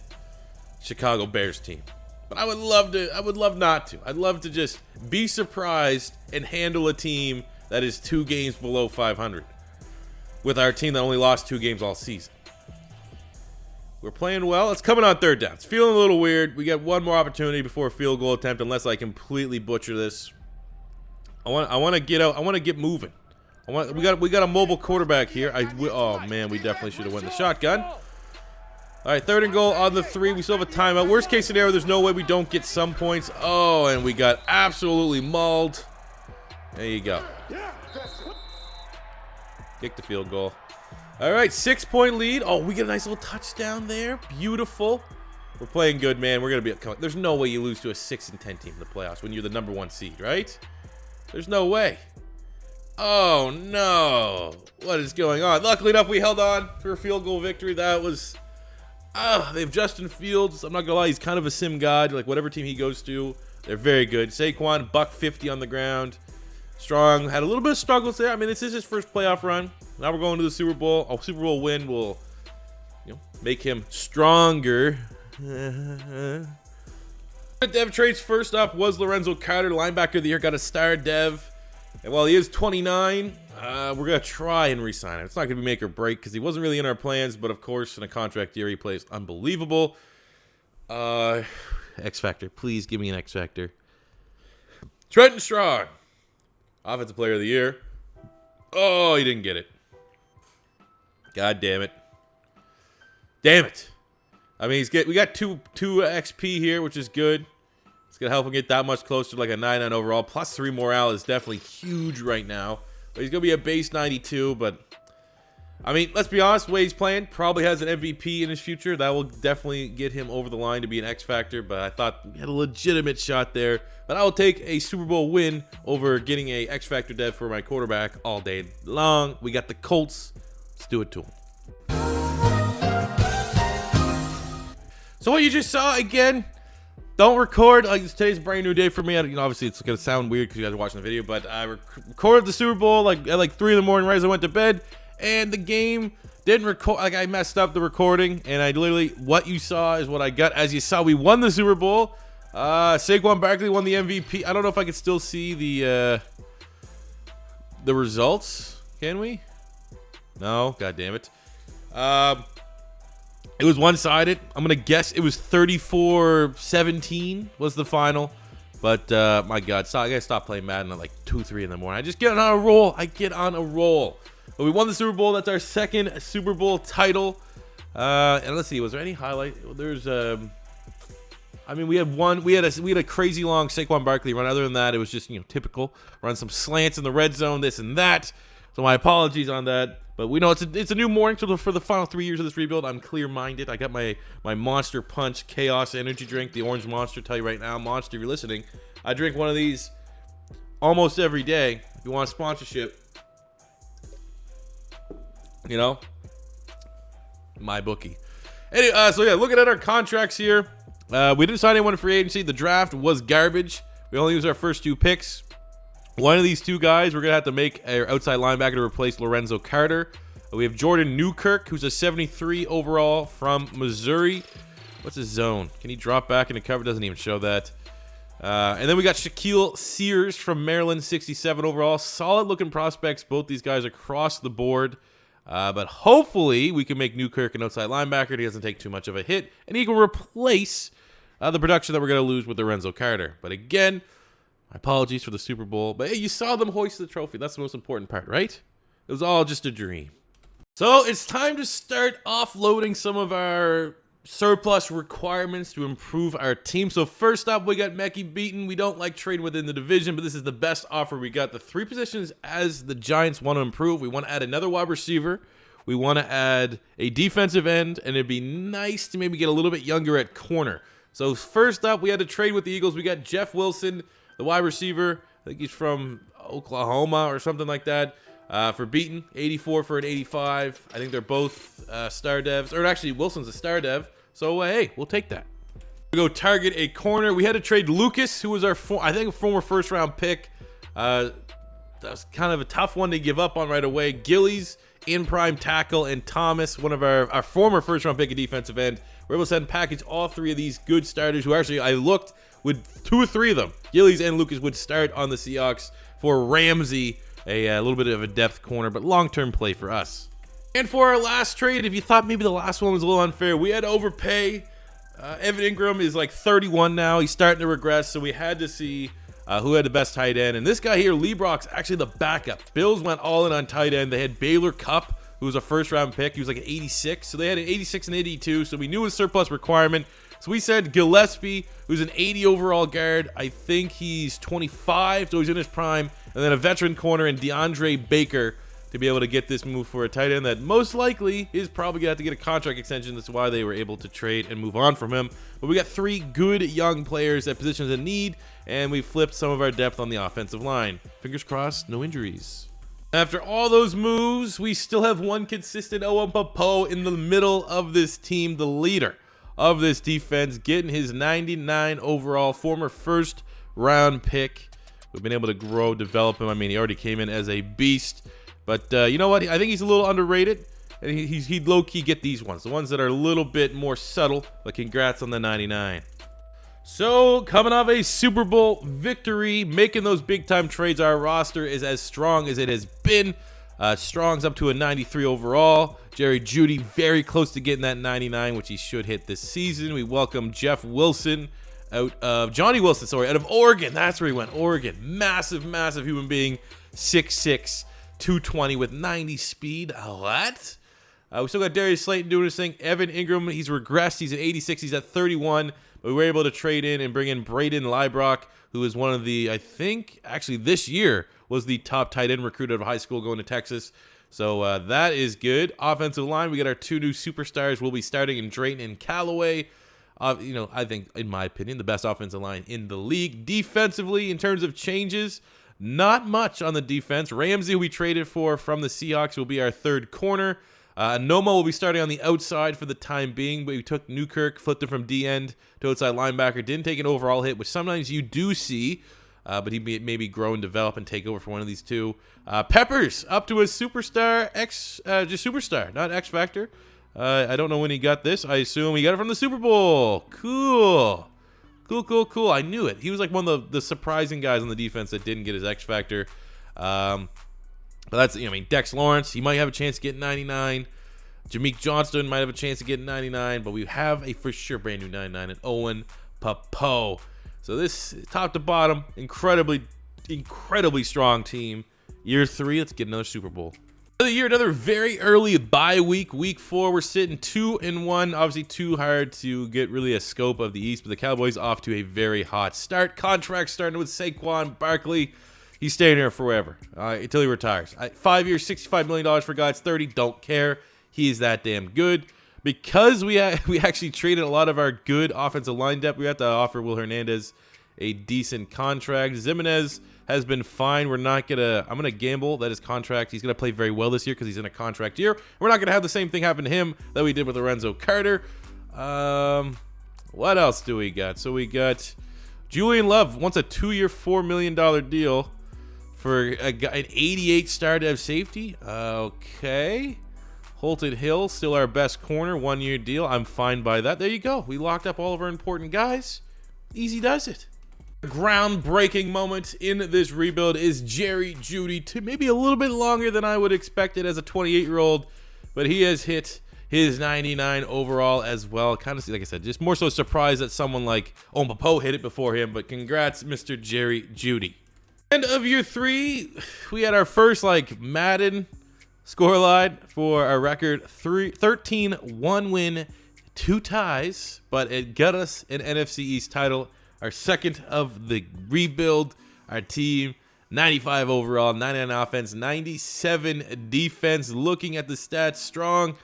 A: Chicago Bears team. But I would love not to. I'd love to just be surprised and handle a team that is 2 games below 500 with our team that only lost 2 games all season. We're playing well. It's coming on 3rd down. It's feeling a little weird. We got one more opportunity before a field goal attempt, unless I completely butcher this. I want to get out. I want to get moving. We got a mobile quarterback here. Oh man, we definitely should have went the shotgun. All right, 3rd and goal on the 3. We still have a timeout. Worst case scenario, there's no way we don't get some points. Oh, and we got absolutely mauled. There you go. Kick the field goal. All right, 6-point lead. Oh, we get a nice little touchdown there. Beautiful. We're playing good, man. We're going to be... There's no way you lose to a 6-10 team in the playoffs when you're the #1 seed, right? There's no way. Oh, no. What is going on? Luckily enough, we held on for a field goal victory. That was... they have Justin Fields. I'm not going to lie. He's kind of a sim god. Like, whatever team he goes to, they're very good. Saquon, $150 on the ground. Strong. Had a little bit of struggles there. I mean, this is his first playoff run. Now we're going to the Super Bowl. A Super Bowl win will, make him stronger. Dev trades. First up was Lorenzo Carter, linebacker of the year. Got a star Dev. And while he is 29, we're going to try and re-sign him. It's not going to be make or break because he wasn't really in our plans. But, of course, in a contract year, he plays unbelievable. X Factor. Please give me an X Factor. Trenton Strong. Offensive player of the year. Oh, he didn't get it. God damn it. Damn it. I mean, we got 2 XP here, which is good. It's going to help him get that much closer to like a 99 overall. Plus 3 morale is definitely huge right now. But he's going to be a base 92, but... I mean, let's be honest, the way he's playing, probably has an MVP in his future. That will definitely get him over the line to be an X Factor, but I thought we had a legitimate shot there. But I will take a Super Bowl win over getting a X Factor Dev for my quarterback all day long. We got the Colts. Let's do it to them. So what you just saw, again, don't record. Like, today's a brand new day for me. Obviously, it's going to sound weird because you guys are watching the video, but I recorded the Super Bowl at 3 in the morning right as I went to bed. And the game didn't record. Like, I messed up the recording, and I literally, what you saw is what I got. As you saw, we won the Super Bowl. Saquon Barkley won the MVP. I don't know if I can still see the results. Can we? No. God damn it. It was one-sided. I'm gonna guess it was 34-17 was the final. But my God, I gotta stop playing Madden at like 2-3 in the morning. I just get on a roll. But we won the Super Bowl. That's our 2nd Super Bowl title. And let's see, was there any highlight? There's I mean, we had a crazy long Saquon Barkley run. Other than that, it was just typical. Run some slants in the red zone, this and that. So my apologies on that. But we know it's a new morning. So for the final 3 years of this rebuild, I'm clear-minded. I got my Monster Punch Chaos Energy drink, the Orange Monster. Tell you right now, Monster, if you're listening, I drink one of these almost every day. If you want a sponsorship. My bookie. Anyway, so yeah, looking at our contracts here, we didn't sign anyone in free agency. The draft was garbage. We only used our first 2 picks. One of these 2 guys, we're gonna have to make our outside linebacker to replace Lorenzo Carter. We have Jordan Newkirk, who's a 73 overall from Missouri. What's his zone? Can he drop back into cover? Doesn't even show that. And then we got Shaquille Sears from Maryland, 67 overall. Solid looking prospects, both these guys across the board. But hopefully we can make Newkirk an outside linebacker. He doesn't take too much of a hit. And he can replace the production that we're going to lose with Lorenzo Carter. But again, my apologies for the Super Bowl. But hey, you saw them hoist the trophy. That's the most important part, right? It was all just a dream. So it's time to start offloading some of our surplus requirements to improve our team. So first up, we got Mekhi Beaton. We don't like trading within the division, but this is the best offer we got. The 3 positions as the Giants want to improve. We want to add another wide receiver. We want to add a defensive end, and it'd be nice to maybe get a little bit younger at corner. So first up, we had to trade with the Eagles. We got Jeff Wilson, the wide receiver. I think he's from Oklahoma or something like that. for Beaton, 84 for an 85. I think they're both star devs, or actually Wilson's a star dev. So hey, we'll take that. We go target a corner. We had to trade Lucas, who was our I think a former first round pick. That was kind of a tough one to give up on right away. Gillies in prime tackle, and Thomas, one of our former first round pick at defensive end. We're able to send package all three of these good starters who actually I looked with 2 or 3 of them. Gillies and Lucas would start on the Seahawks for Ramsey, a little bit of a depth corner, but long-term play for us. And for our last trade, if you thought maybe the last one was a little unfair, we had to overpay. Evan Ingram is like 31 now. He's starting to regress, so we had to see who had the best tight end. And this guy here, Lebrock's actually the backup. Bills went all in on tight end. They had Baylor Cupp, who was a first-round pick. He was like an 86, so they had an 86 and 82, so we knew his surplus requirement. So we said Gillespie, who's an 80 overall guard. I think he's 25, so he's in his prime. And then a veteran corner in DeAndre Baker to be able to get this move for a tight end that most likely is probably going to have to get a contract extension. That's why they were able to trade and move on from him. But we got 3 good young players at positions of need, and we flipped some of our depth on the offensive line. Fingers crossed, no injuries. After all those moves, we still have one consistent Owen Popo in the middle of this team, the leader of this defense, getting his 99 overall, former first round pick. We've been able to grow, develop him. I mean, he already came in as a beast. But you know what? I think he's a little underrated. And he'd low-key get these ones. The ones that are a little bit more subtle. But congrats on the 99. So, coming off a Super Bowl victory, making those big-time trades, our roster is as strong as it has been. Strong's up to a 93 overall. Jerry Jeudy very close to getting that 99, which he should hit this season. We welcome Jeff Wilson out of out of Oregon. That's where he went, Oregon. Massive, massive human being. 6'6", 220 with 90 speed. What? We still got Darius Slayton doing his thing. Evan Ingram, he's regressed. He's at 86. He's at 31. But we were able to trade in and bring in Braden Liebrock, who is one of the, I think, actually this year was the top tight end recruit out of high school going to Texas. So that is good. Offensive line, we got our 2 new superstars. We'll be starting in Drayton and Callaway. I think, in my opinion, the best offensive line in the league. Defensively, in terms of changes, not much on the defense. Ramsey, we traded for from the Seahawks, will be our 3rd corner. Noma will be starting on the outside for the time being, but we took Newkirk, flipped him from D-end to outside linebacker. Didn't take an overall hit, which sometimes you do see, but he may maybe grow and develop and take over for one of these 2. Peppers, up to a superstar, just superstar, not X Factor. I don't know when he got this. I assume he got it from the Super Bowl. Cool. Cool. I knew it. He was like one of the surprising guys on the defense that didn't get his X Factor. But that's, Dex Lawrence, he might have a chance to get 99. Jameek Johnston might have a chance to get 99, but we have a for sure brand new 99 in Owen Popo. So this, top to bottom, incredibly strong team. Year 3, let's get another Super Bowl. Another year, another very early bye week. Week 4, we're sitting 2-1. Obviously, too hard to get really a scope of the East, but the Cowboys off to a very hot start. Contract starting with Saquon Barkley. He's staying here forever until he retires. 5 years, $65 million for guys, 30. Don't care. He's that damn good. Because we actually traded a lot of our good offensive line depth, we have to offer Will Hernandez a decent contract. Zimenez has been fine. I'm gonna gamble that his contract, he's gonna play very well this year because he's in a contract year. We're not gonna have the same thing happen to him that we did with Lorenzo Carter. What else do we got? So we got Julian Love wants a 2-year, $4 million deal for an 88 star dev safety. Okay. Holton Hill, still our best corner, 1-year deal. I'm fine by that. There you go. We locked up all of our important guys. Easy does it. Groundbreaking moment in this rebuild is Jerry Jeudy, to maybe a little bit longer than I would expect it as a 28-year-old, but he has hit his 99 overall as well. Kind of, like I said, just more so surprised that someone like Owen Popo hit it before him, but congrats, Mr. Jerry Jeudy. End of year 3, we had our first Madden scoreline for a record 13 1-win, 2 ties, but it got us an NFC East title, our 2nd of the rebuild. Our team 95 overall, 99 offense, 97 defense. Looking at the stats, strong,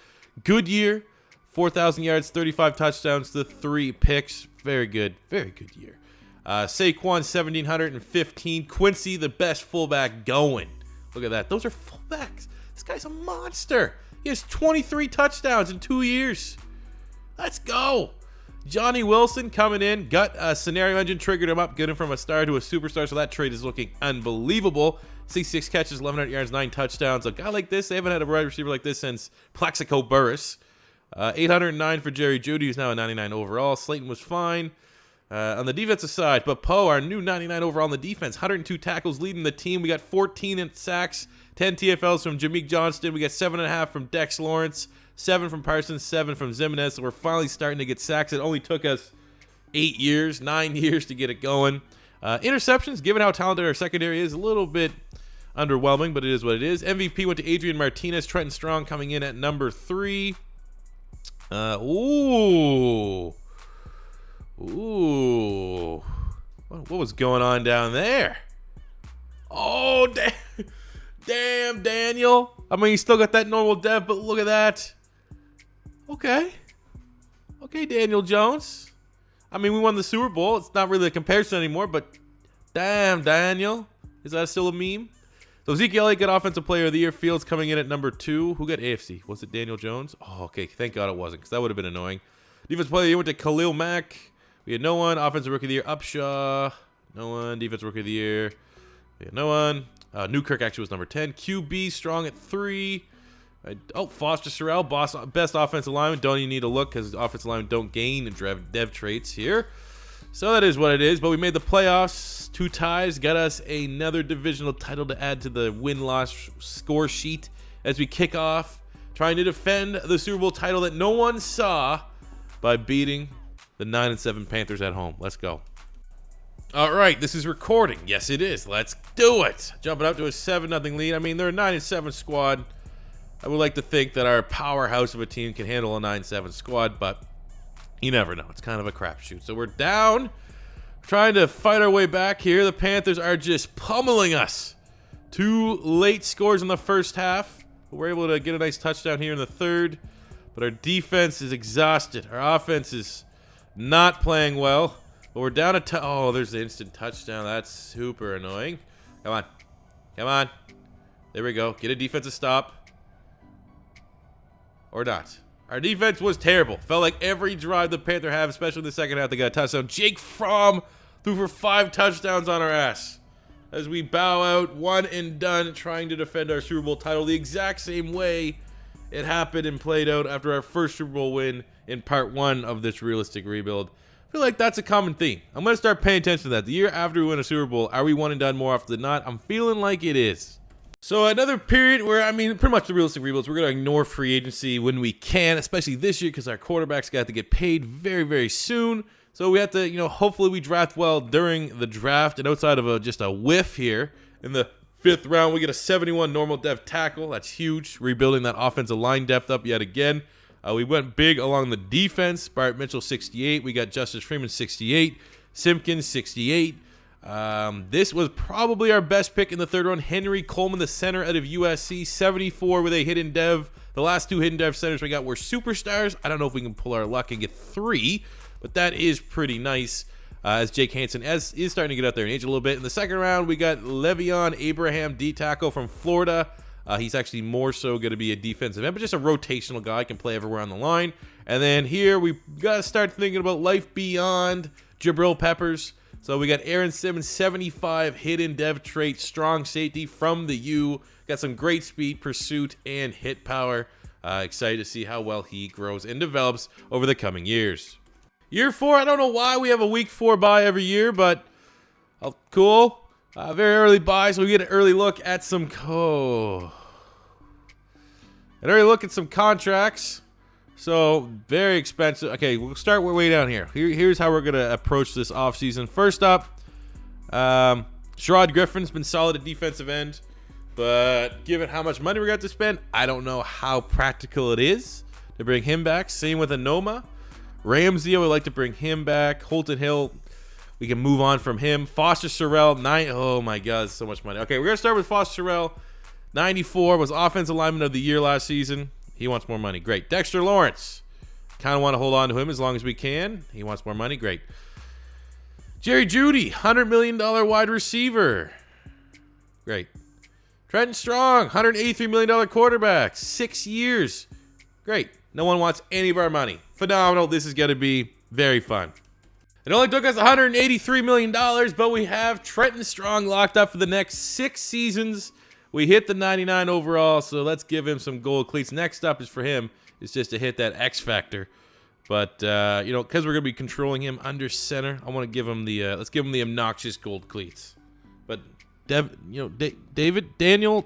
A: good year, 4,000 yards, 35 touchdowns to 3 picks. Very good year. Saquon 1,715. Quincy, the best fullback going. Look at that. Those are fullbacks. This guy's a monster. He has 23 touchdowns in 2 years. Let's go. Johnny Wilson coming in. Got a scenario engine, triggered him up, get him from a star to a superstar. So that trade is looking unbelievable. 66 catches, 1,100 yards, 9 touchdowns. A guy like this, they haven't had a wide receiver like this since Plaxico Burress. 809 for Jerry Jeudy, who's now a 99 overall. Slayton was fine on the defensive side. But Poe, our new 99 overall on the defense, 102 tackles leading the team. We got 14 in sacks, 10 TFLs from Jameek Johnston. We got 7.5 from Dex Lawrence, 7 from Parsons, 7 from Zimenez. So we're finally starting to get sacks. It only took us 8 years, 9 years to get it going. Interceptions, given how talented our secondary is, a little bit underwhelming, but it is what it is. MVP went to Adrian Martinez. Trenton Strong coming in at number 3. Ooh. What was going on down there? Oh, damn, Daniel. I mean, you still got that normal dev, but look at that. Okay, Daniel Jones. I mean, we won the Super Bowl. It's not really a comparison anymore, but damn, Daniel. Is that still a meme? So Ezekiel Elliott got Offensive Player of the Year. Fields coming in at number 2. Who got AFC? Was it Daniel Jones? Oh, okay. Thank God it wasn't, because that would have been annoying. Defensive Player of the Year went to Khalil Mack. We had no one. Offensive Rookie of the Year, Upshaw. No one. Defensive Rookie of the Year. We had no one. Newkirk actually was number 10. QB Strong at 3. Foster Sorrell, best offensive lineman. Don't even need to look, because offensive linemen don't gain dev traits here. So that is what it is. But we made the playoffs. 2 ties. Got us another divisional title to add to the win-loss score sheet as we kick off, trying to defend the Super Bowl title that no one saw by beating the 9-7 Panthers at home. Let's go. All right, this is recording. Yes, it is. Let's do it. Jumping up to a 7-0 lead. I mean, they're a 9-7 squad. I would like to think that our powerhouse of a team can handle a 9-7 squad, but you never know. It's kind of a crapshoot. So we're down, trying to fight our way back here. The Panthers are just pummeling us. 2 late scores in the first half. We're able to get a nice touchdown here in the third, but our defense is exhausted. Our offense is not playing well, but we're down a oh, there's the instant touchdown. That's super annoying. Come on. There we go. Get a defensive stop. Or not. Our defense was terrible. Felt like every drive the Panther have, especially in the second half, they got a touchdown. Jake Fromm threw for 5 touchdowns on our ass as we bow out, 1 and done, trying to defend our Super Bowl title the exact same way it happened and played out after our first Super Bowl win in part 1 of this realistic rebuild. I feel like that's a common theme. I'm going to start paying attention to that. The year after we win a Super Bowl, are we 1 and done more often than not? I'm feeling like it is. So another period where, I mean, pretty much the realistic rebuilds, we're going to ignore free agency when we can, especially this year because our quarterbacks got to get paid very, very soon. So we have to, hopefully we draft well during the draft. And outside of just a whiff here in the 5th round, we get a 71 normal dev tackle. That's huge. Rebuilding that offensive line depth up yet again. We went big along the defense. Bart Mitchell, 68. We got Justice Freeman, 68. Simpkins, 68. This was probably our best pick in the 3rd round. Henry Coleman, the center out of USC, 74 with a hidden dev. The last 2 hidden dev centers we got were superstars. I don't know if we can pull our luck and get 3, but that is pretty nice. As Jake Hansen is starting to get out there and age a little bit. In the 2nd round, we got Le'Veon Abraham, D tackle from Florida. He's actually more so going to be a defensive end, but just a rotational guy, can play everywhere on the line. And then here we got to start thinking about life beyond Jabril Peppers. So we got Aaron Simmons, 75 hidden dev trait, strong safety from the U. Got some great speed, pursuit, and hit power. Excited to see how well he grows and develops over the coming years. Year 4, I don't know why we have a week 4 bye every year, but cool. Very early bye, so we get an early look at some contracts. So very expensive. Okay, we'll start way down here. Here's how we're gonna approach this offseason. First up, Sherrod Griffin's been solid at defensive end, but given how much money we got to spend, I don't know how practical it is to bring him back. Same with Anoma. Ramsey, I would like to bring him back. Holton Hill, we can move on from him. Foster Sorrell, 9. Oh my God, so much money. Okay, we're gonna start with Foster Sorrell. 94 was offensive lineman of the year last season. He wants more money. Great. Dexter Lawrence. Kind of want to hold on to him as long as we can. He wants more money. Great. Jerry Jeudy, $100 million wide receiver. Great. Trenton Strong, $183 million quarterback, 6 years. Great. No one wants any of our money. Phenomenal. This is going to be very fun. It only took us $183 million, but we have Trenton Strong locked up for the next 6 seasons. We hit the 99 overall, so let's give him some gold cleats. Next up is for him is just to hit that X factor. But, you know, because we're going to be controlling him under center, I want to give him the, let's give him the obnoxious gold cleats. But, David Joe,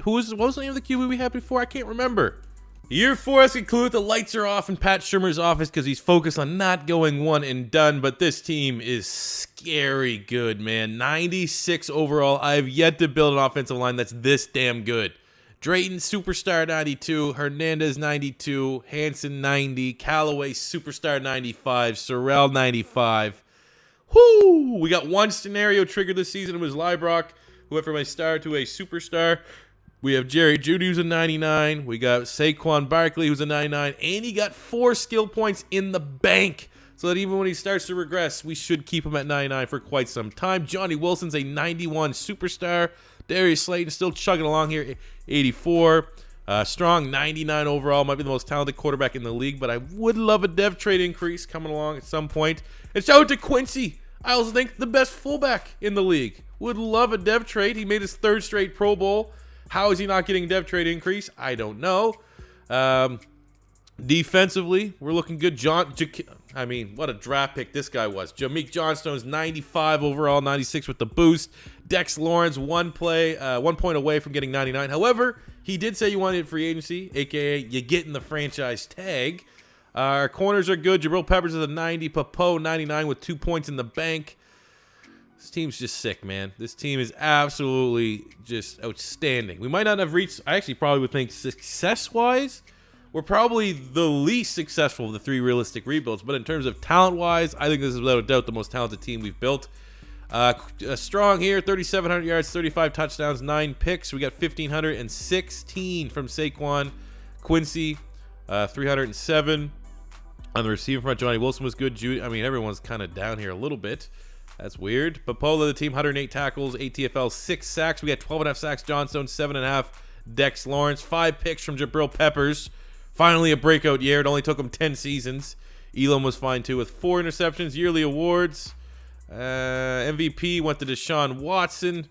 A: what was the name of the QB we had before? I can't remember. Year 4 has concluded. The lights are off in Pat Shurmur's office because he's focused on not going one and done. But this team is scary good, man. 96 overall. I have yet to build an offensive line that's this damn good. Drayton, superstar 92. Hernandez, 92. Hanson, 90. Callaway, superstar 95. Sorrell, 95. Whoo! We got one scenario triggered this season. It was Librock, who went from a star to a superstar. We have Jerry Jeudy, who's a 99. We got Saquon Barkley, who's a 99. And he got 4 skill points in the bank. So that even when he starts to regress, we should keep him at 99 for quite some time. Johnny Wilson's a 91 superstar. Darius Slayton still chugging along here, 84. Strong, 99 overall. Might be the most talented quarterback in the league. But I would love a dev trade increase coming along at some point. And shout out to Quincy. I also think the best fullback in the league. Would love a dev trade. He made his 3rd straight Pro Bowl. How is he not getting dev trade increase? I don't know. Defensively, we're looking good. What a draft pick this guy was. Jameek Johnstone's 95 overall, 96 with the boost. Dex Lawrence, 1 point away from getting 99. However, he did say you wanted free agency, a.k.a. you getting the franchise tag. Our corners are good. Jabril Peppers is a 90. Papo, 99 with 2 points in the bank. This team's just sick, man. This team is absolutely just outstanding. We might not have reached, I actually probably would think success-wise, we're probably the least successful of the 3 realistic rebuilds. But in terms of talent-wise, I think this is without a doubt the most talented team we've built. Strong here, 3,700 yards, 35 touchdowns, 9 picks. We got 1,516 from Saquon. Quincy, 307. On the receiving front, Johnny Wilson was good. Everyone's kind of down here a little bit. That's weird. Papola, the team, 108 tackles, 8 TFL, 6 sacks. We got 12.5 sacks. Johnstone, 7.5. Dex Lawrence, 5 picks from Jabril Peppers. Finally a breakout year. It only took him 10 seasons. Elam was fine too with 4 interceptions. Yearly awards. MVP went to Deshaun Watson.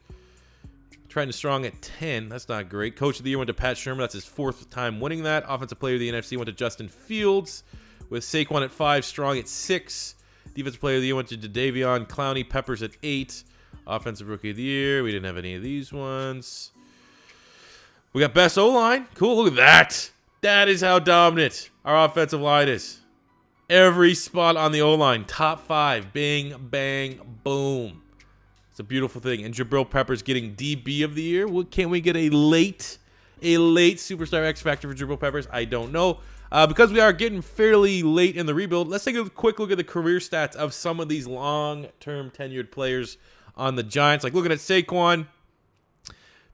A: Trenton Strong at 10. That's not great. Coach of the year went to Pat Shurmur. That's his 4th time winning that. Offensive player of the NFC went to Justin Fields. With Saquon at 5. Strong at 6. Defensive player of the year went to Davion Clowney. Peppers at 8. Offensive rookie of the year. We didn't have any of these ones. We got best O-line. Cool. Look at that. That is how dominant our offensive line is. Every spot on the O-line. Top 5. Bing, bang, boom. It's a beautiful thing. And Jabril Peppers getting DB of the year. Can we get a late superstar X factor for Jabril Peppers? I don't know. Because we are getting fairly late in the rebuild, let's take a quick look at the career stats of some of these long-term tenured players on the Giants. Like looking at Saquon,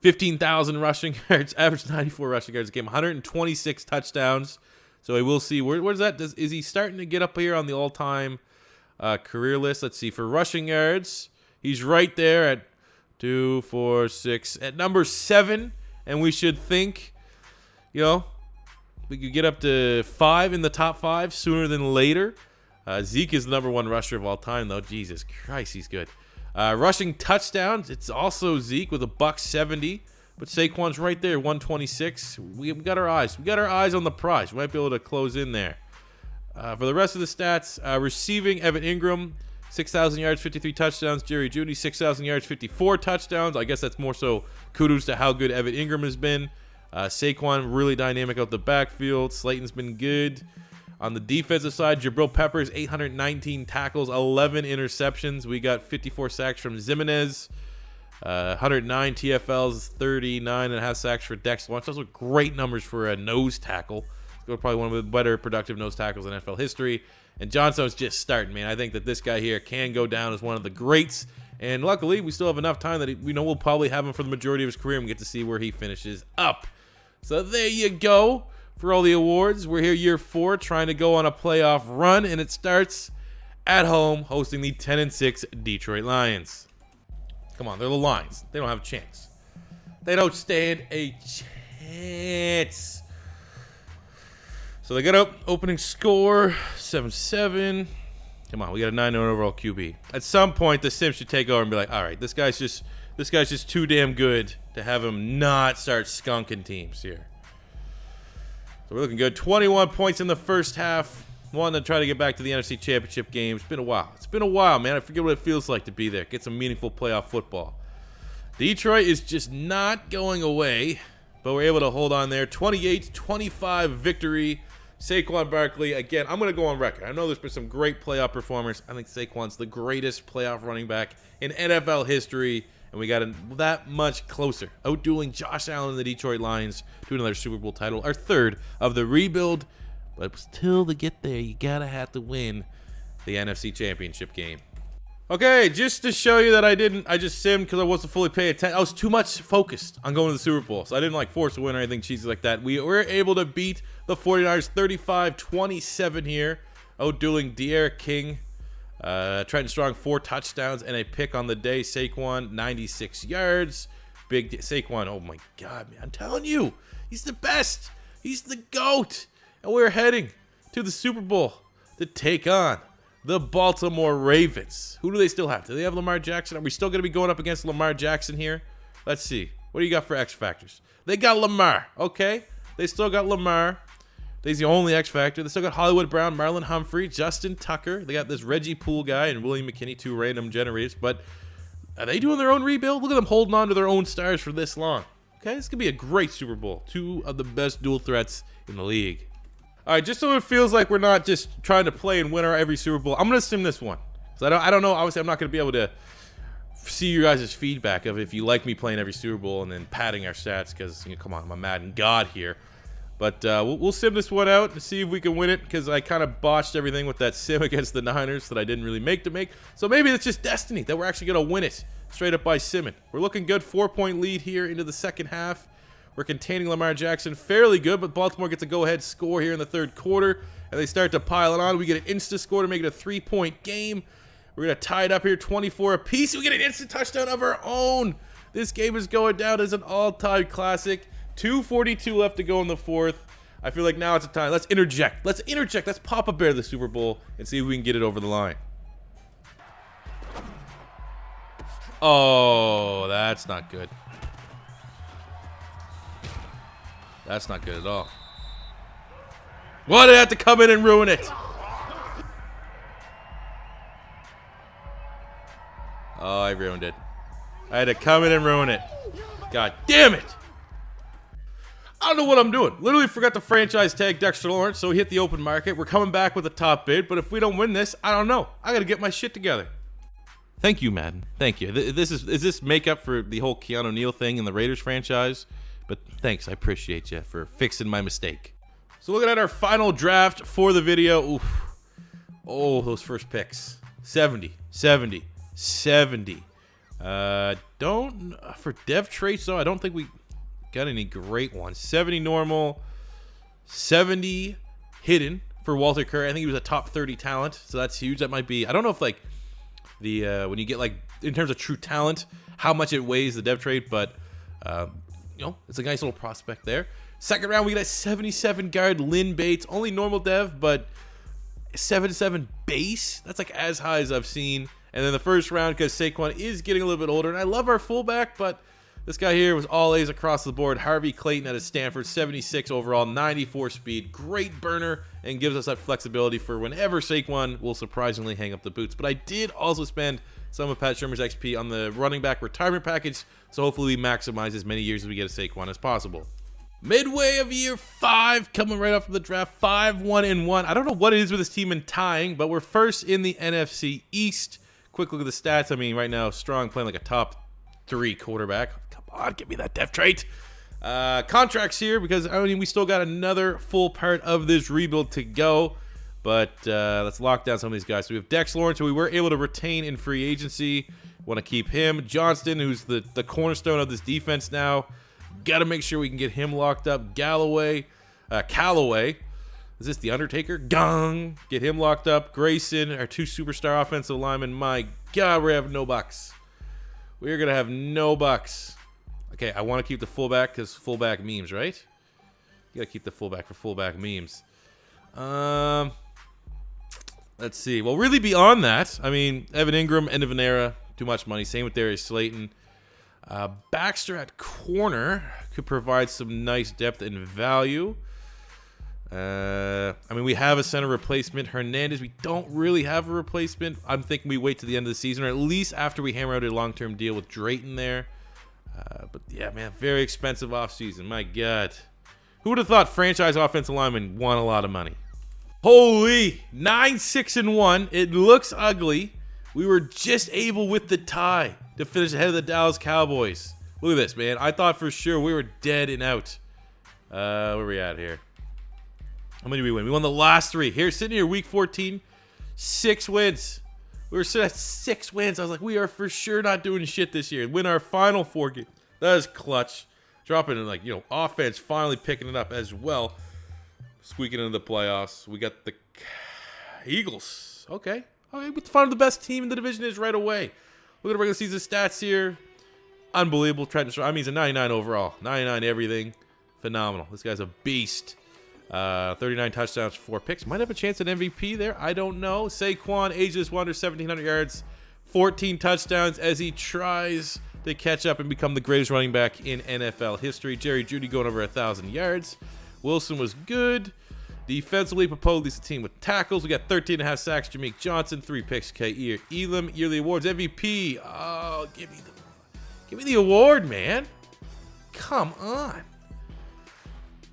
A: 15,000 rushing yards, average 94 rushing yards a game, 126 touchdowns. So we will see. Where's that? Is he starting to get up here on the all-time career list? Let's see. For rushing yards, he's right there at 2, 4, 6, at number 7. And we should think, we could get up to 5 in the top 5 sooner than later. Zeke is the number 1 rusher of all time, though. Jesus Christ, he's good. Rushing touchdowns, it's also Zeke with a $170. But Saquon's right there, 126. We got our eyes. We got our eyes on the prize. We might be able to close in there. For the rest of the stats, receiving, Evan Ingram, 6,000 yards, 53 touchdowns. Jerry Jeudy, 6,000 yards, 54 touchdowns. I guess that's more so kudos to how good Evan Ingram has been. Saquon really dynamic out the backfield. Slayton's been good. On the defensive side, Jabril Peppers, 819 tackles, 11 interceptions. We got 54 sacks from Zimenez, 109 TFLs, 39.5 sacks for Dex Lawrence. Those are great numbers for a nose tackle. Probably one of the better productive nose tackles in NFL history. And Johnstone's just starting, man. I think that this guy here can go down as one of the greats. And luckily, we still have enough time that we know we'll probably have him for the majority of his career and we get to see where he finishes up. So there you go for all the awards. We're here year 4 trying to go on a playoff run, and it starts at home hosting the 10-6 Detroit Lions. Come on, they're the Lions. They don't have a chance. They don't stand a chance. So they got up opening score 7-7. Come on, we got a 9-0 overall QB. At some point, the Sims should take over and be like, all right, this guy's just too damn good to have him not start skunking teams here. So we're looking good. 21 points in the first half. Wanting to try to get back to the NFC Championship game. It's been a while. It's been a while, man. I forget what it feels like to be there. Get some meaningful playoff football. Detroit is just not going away, but we're able to hold on there. 28-25 victory. Saquon Barkley, again, I'm going to go on record. I know there's been some great playoff performers. I think Saquon's the greatest playoff running back in NFL history, and we got that much closer. Outdueling Josh Allen and the Detroit Lions to another Super Bowl title, our third of the rebuild. But still, to get there, you got to have to win the NFC Championship game. Okay, just to show you that I just simmed because I wasn't fully paying attention. I was too much focused on going to the Super Bowl, so I didn't force a win or anything cheesy like that. We were able to beat the 49ers 35-27 here. Outdueling De'Aaron King. Trenton Strong, 4 touchdowns and a pick on the day. Saquon, 96 yards. Big Saquon, oh my God, man. I'm telling you, he's the best. He's the GOAT. And we're heading to the Super Bowl to take on the Baltimore Ravens. Who do they still have? Do they have Lamar Jackson? Are we still going to be going up against Lamar Jackson here? Let's see. What do you got for X factors? They got Lamar, okay? They still got Lamar. He's the only X factor. They still got Hollywood Brown, Marlon Humphrey, Justin Tucker. They got this Reggie Poole guy and William McKinney, 2 random generators. But are they doing their own rebuild? Look at them holding on to their own stars for this long. Okay, this could be a great Super Bowl. 2 of the best dual threats in the league. All right, just so it feels like we're not just trying to play and win our every Super Bowl, I'm going to sim this one. So I don't know. Obviously, I'm not going to be able to see your guys' feedback of if you like me playing every Super Bowl and then padding our stats because, come on, I'm a Madden god here. But we'll sim this one out and see if we can win it because I kind of botched everything with that sim against the Niners that I didn't really make to make. So maybe it's just destiny that we're actually going to win it straight up by simming. We're looking good. 4-point lead here into the second half. We're containing Lamar Jackson fairly good, but Baltimore gets a go-ahead score here in the third quarter, and they start to pile it on. We get an instant score to make it a 3-point game. We're going to tie it up here, 24 apiece. We get an instant touchdown of our own. This game is going down as an all-time classic. 2:42 left to go in the fourth. I feel like now it's a time. Let's interject. Let's Papa Bear the Super Bowl and see if we can get it over the line. Oh, that's not good. That's not good at all. Why did I have to come in and ruin it? Oh, I ruined it. I had to come in and ruin it. God damn it. I don't know what I'm doing. Literally forgot to franchise tag Dexter Lawrence, so we hit the open market. We're coming back with a top bid, but if we don't win this, I don't know. I got to get my shit together. Thank you, Madden. Thank you. Is this makeup for the whole Keanu Neal thing in the Raiders franchise? But thanks, I appreciate you for fixing my mistake. So looking at our final draft for the video. Oof. Oh, those first picks. 70, 70, 70. For dev traits, though, I don't think we got any great ones. 70 normal, 70 hidden for Walter Curry. I think he was a top 30 talent, so that's huge. That might be, I don't know if like the when you get like in terms of true talent, how much it weighs the dev trait, but it's a nice little prospect there. Second round, we got a 77 guard Lynn Bates, only normal dev, but 77 base. That's like as high as I've seen. And then the first round, because Saquon is getting a little bit older, and I love our fullback, but this guy here was all A's across the board. Harvey Clayton out of Stanford, 76 overall, 94 speed, great burner, and gives us that flexibility for whenever Saquon will surprisingly hang up the boots. But I did also spend some of Pat Shermer's XP on the running back retirement package, so hopefully we maximize as many years as we get a Saquon as possible. Midway of year 5, coming right off of the draft, 5-1-1. I don't know what it is with this team in tying, but we're first in the NFC East. Quick look at the stats. I mean, right now, Strong playing like a top 3 quarterback. Come on, give me that dev trait. Contracts here, because I mean, we still got another full part of this rebuild to go. But let's lock down some of these guys. So we have Dex Lawrence, who we were able to retain in free agency. Want to keep him. Johnston, who's the cornerstone of this defense now. Got to make sure we can get him locked up. Callaway. Is this the Undertaker? Gong. Get him locked up. Grayson, our 2 superstar offensive linemen. My God, we have no bucks. We're going to have no bucks. Okay, I want to keep the fullback because fullback memes, right? You got to keep the fullback for fullback memes. Let's see. Well, really beyond that, I mean, Evan Ingram, end of an era, too much money. Same with Darius Slayton. Baxter at corner could provide some nice depth and value. I mean, we have a center replacement. Hernandez, we don't really have a replacement. I'm thinking we wait to the end of the season, or at least after we hammer out a long-term deal with Drayton there. But yeah, man, very expensive offseason. My God. Who would have thought franchise offensive linemen won a lot of money? Holy, 9-6-1. It looks ugly. We were just able with the tie to finish ahead of the Dallas Cowboys. Look at this, man. I thought for sure we were dead and out. Where are we at here? How many did we win? We won the last 3. Here, sitting here, week 14, 6 wins. We were sitting at 6 wins. I was like, we are for sure not doing shit this year. Win our final 4 games. That is clutch. Dropping in, like, offense finally picking it up as well. Squeaking into the playoffs. We got the Eagles. Okay. We found the best team in the division is right away. Look at the regular season stats here. Unbelievable. I mean, he's a 99 overall. 99 everything. Phenomenal. This guy's a beast. 39 touchdowns, 4 picks. Might have a chance at MVP there. I don't know. Saquon, ageless wonder, 1,700 yards, 14 touchdowns as he tries to catch up and become the greatest running back in NFL history. Jerry Jeudy going over 1,000 yards. Wilson was good. Defensively, Popo leads the team with tackles. We got 13.5 sacks. Jameek Johnson, 3 picks. Elam, yearly awards, MVP. Oh, give me the award, man. Come on.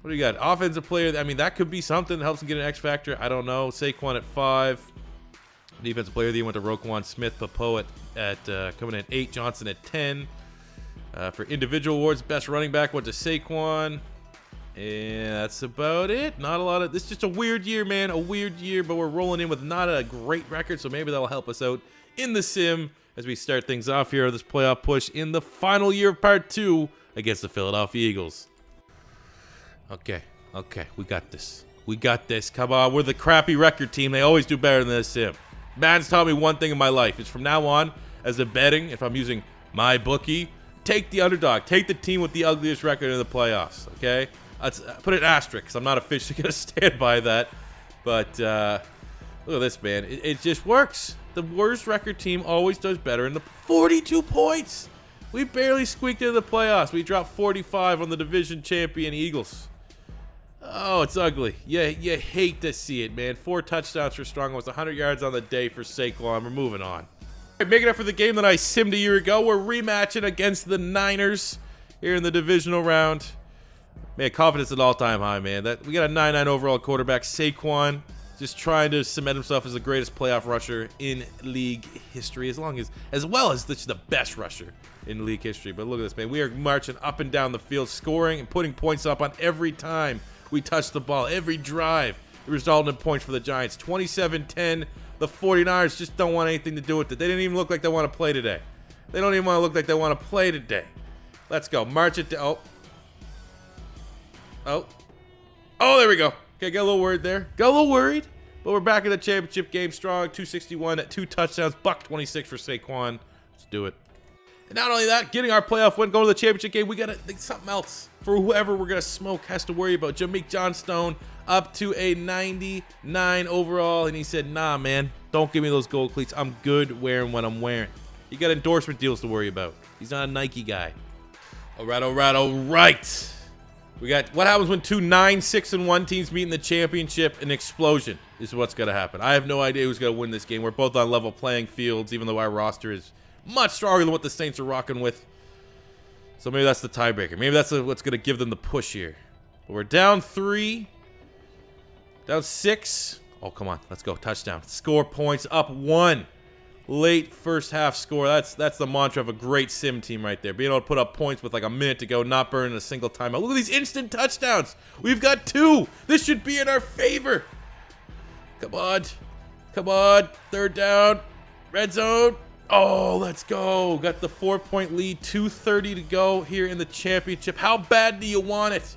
A: What do you got? Offensive player. I mean, that could be something that helps him get an X factor. I don't know. Saquon at 5. Defensive player of the year went to Roquan Smith. Popo at coming in at 8. Johnson at 10. For individual awards, best running back went to Saquon. And that's about it. Not a lot of... This is just a weird year, man. A weird year, but we're rolling in with not a great record, so maybe that'll help us out in the sim as we start things off here, this playoff push in the final year of part 2 against the Philadelphia Eagles. Okay. We got this. Come on. We're the crappy record team. They always do better than this sim. Madden's taught me one thing in my life. It's from now on, as a betting, if I'm using my bookie, take the underdog. Take the team with the ugliest record in the playoffs, okay? Put an asterisk because I'm not officially going to stand by that. But look at this, man. It just works. The worst record team always does better in the 42 points. We barely squeaked into the playoffs. We dropped 45 on the division champion Eagles. Oh, it's ugly. Yeah, you hate to see it, man. 4 touchdowns for Strong. Almost 100 yards on the day for Saquon. We're moving on. All right, making up for the game that I simmed a year ago. We're rematching against the Niners here in the divisional round. Man, confidence at all-time high, man. We got a 99 overall quarterback, Saquon, just trying to cement himself as the greatest playoff rusher in league history, as well as the best rusher in league history. But look at this, man. We are marching up and down the field, scoring and putting points up on every time we touch the ball, every drive. It resulted in points for the Giants. 27-10. The 49ers just don't want anything to do with it. They didn't even look like they want to play today. They don't even want to look like they want to play today. Let's go. March it down. Oh, there we go. Okay, got a little worried there. But we're back in the championship game strong. 261 at 2 touchdowns. $126 for Saquon. Let's do it. And not only that, getting our playoff win, going to the championship game, we got to think something else for whoever we're going to smoke has to worry about. Jameek Johnstone up to a 99 overall. And he said, nah, man, don't give me those gold cleats. I'm good wearing what I'm wearing. You got endorsement deals to worry about. He's not a Nike guy. All right. We got what happens when 2 9-6-1 teams meet in the championship. An explosion is what's going to happen. I have no idea who's going to win this game. We're both on level playing fields, even though our roster is much stronger than what the Saints are rocking with. So maybe that's the tiebreaker. Maybe that's what's going to give them the push here. But we're down 3. Down 6. Oh, come on. Let's go. Touchdown. Score points. Up 1. Late first half score. That's the mantra of a great sim team right there. Being able to put up points with like a minute to go, not burning a single timeout. Look at these instant touchdowns. We've got 2. This should be in our favor. Come on. 3rd down. Red zone. Oh, let's go. Got the 4-point lead. 2:30 to go here in the championship. How bad do you want it?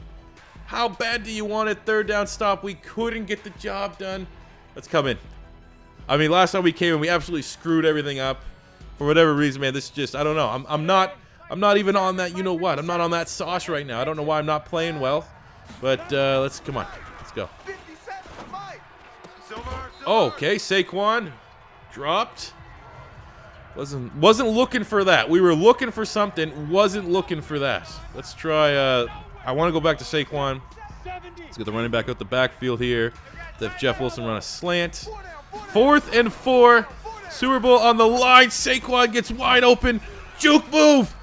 A: 3rd down stop. We couldn't get the job done. Let's come in. I mean, last time we came in, we absolutely screwed everything up. For whatever reason, man, this is just, I don't know. I'm not even on that, you know what? I'm not on that sauce right now. I don't know why I'm not playing well. But come on. Let's go. Oh, okay, Saquon dropped. Wasn't looking for that. We were looking for something. Wasn't looking for that. Let's try. I want to go back to Saquon. Let's get the running back out the backfield here. Let's have Jeff Wilson run a slant. 4th and 4. Super Bowl on the line. Saquon gets wide open. Juke move.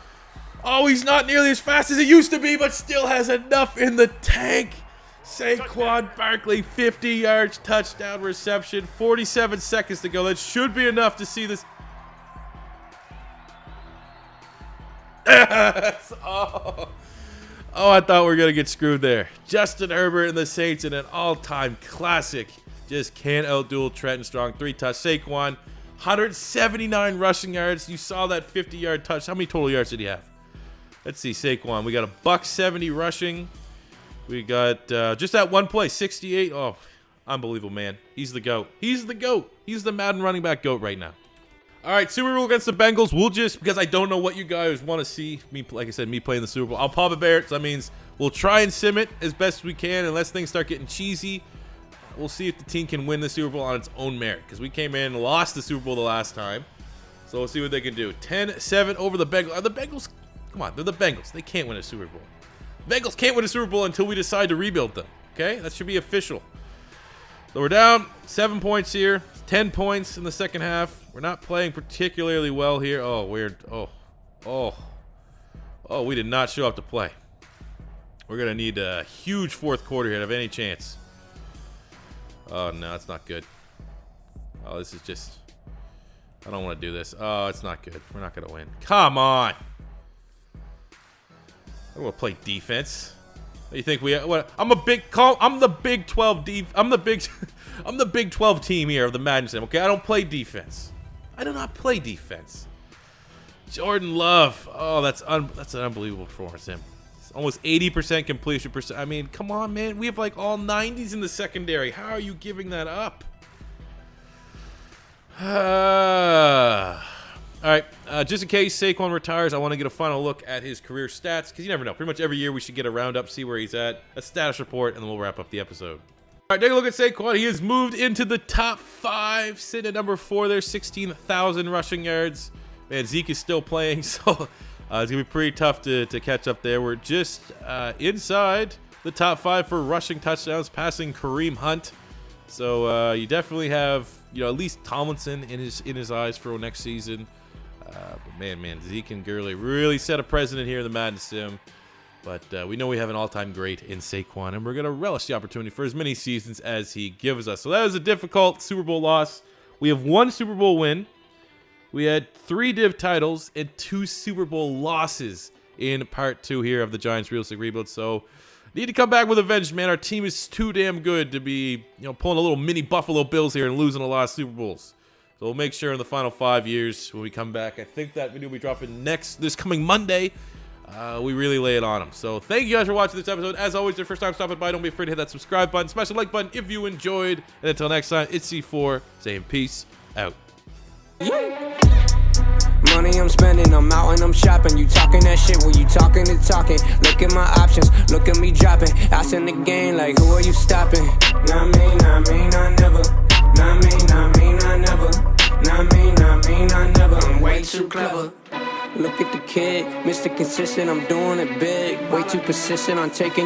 A: Oh, he's not nearly as fast as he used to be, but still has enough in the tank. Saquon Barkley, 50 yards, touchdown reception. 47 seconds to go. That should be enough to see this. Oh, I thought we were going to get screwed there. Justin Herbert and the Saints in an all-time classic. Just can't outduel Trenton Strong. 3-touch Saquon. 179 rushing yards. You saw that 50-yard touch. How many total yards did he have? Let's see, Saquon. We got a $170 rushing. We got just that one play, 68. Oh, unbelievable, man. He's the GOAT. He's the GOAT. He's the Madden running back GOAT right now. All right, Super Bowl against the Bengals. We'll just, because I don't know what you guys want to see, me, like I said, me playing the Super Bowl. I'll pop a bear, so that means we'll try and sim it as best we can unless things start getting cheesy. We'll see if the team can win the Super Bowl on its own merit, because we came in and lost the Super Bowl the last time. So we'll see what they can do. 10-7 over the Bengals. Are the Bengals, come on, they're the Bengals. They can't win a Super Bowl. Bengals can't win a Super Bowl until we decide to rebuild them. Okay, that should be official. So we're down 7 points here, 10 points in the second half. We're not playing particularly well here. Oh, weird. Oh, we did not show up to play. We're gonna need a huge fourth quarter here to have any chance. Oh no, it's not good. Oh, this is just, I don't want to do this. Oh, it's not good. We're not gonna win. Come on. I want to play defense. What do you think we? What? I'm the Big 12 I'm the Big 12 team here of the Madden sim. Okay, I don't play defense. I do not play defense. Jordan Love. Oh, that's an unbelievable performance. Him. It's almost 80% completion percent. I mean, come on, man. We have like all 90s in the secondary. How are you giving that up? All right, just in case Saquon retires, I want to get a final look at his career stats, because you never know. Pretty much every year we should get a roundup, see where he's at, a status report, and then we'll wrap up the episode. All right, take a look at Saquon. He has moved into the top 5, sitting at number 4 there, 16,000 rushing yards. Man, Zeke is still playing, so it's going to be pretty tough to catch up there. We're just inside the top 5 for rushing touchdowns, passing Kareem Hunt. So you definitely have, at least Tomlinson in his eyes for next season. But man, Zeke and Gurley really set a precedent here in the Madden sim. But we know we have an all-time great in Saquon, and we're going to relish the opportunity for as many seasons as he gives us. So that was a difficult Super Bowl loss. We have 1 Super Bowl win. We had 3 div titles and 2 Super Bowl losses in part 2 here of the Giants Realistic Rebuild. So need to come back with a vengeance, man. Our team is too damn good to be, pulling a little mini Buffalo Bills here and losing a lot of Super Bowls. So we'll make sure in the final 5 years when we come back, I think that video will be dropping this coming Monday. We really lay it on them. So thank you guys for watching this episode. As always, if your first time stopping by, don't be afraid to hit that subscribe button. Smash the like button if you enjoyed. And until next time, it's C4 saying peace out.
B: Money I'm spending, I'm out and I'm shopping. You talking that shit, well you talking the talking. Look at my options, look at me dropping. Ass in the game, like who are you stopping? Not me, not never. Not me, not never. Not me, not never. I'm way too clever. Look at the kid, Mr. Consistent, I'm doing it big. Way too persistent on taking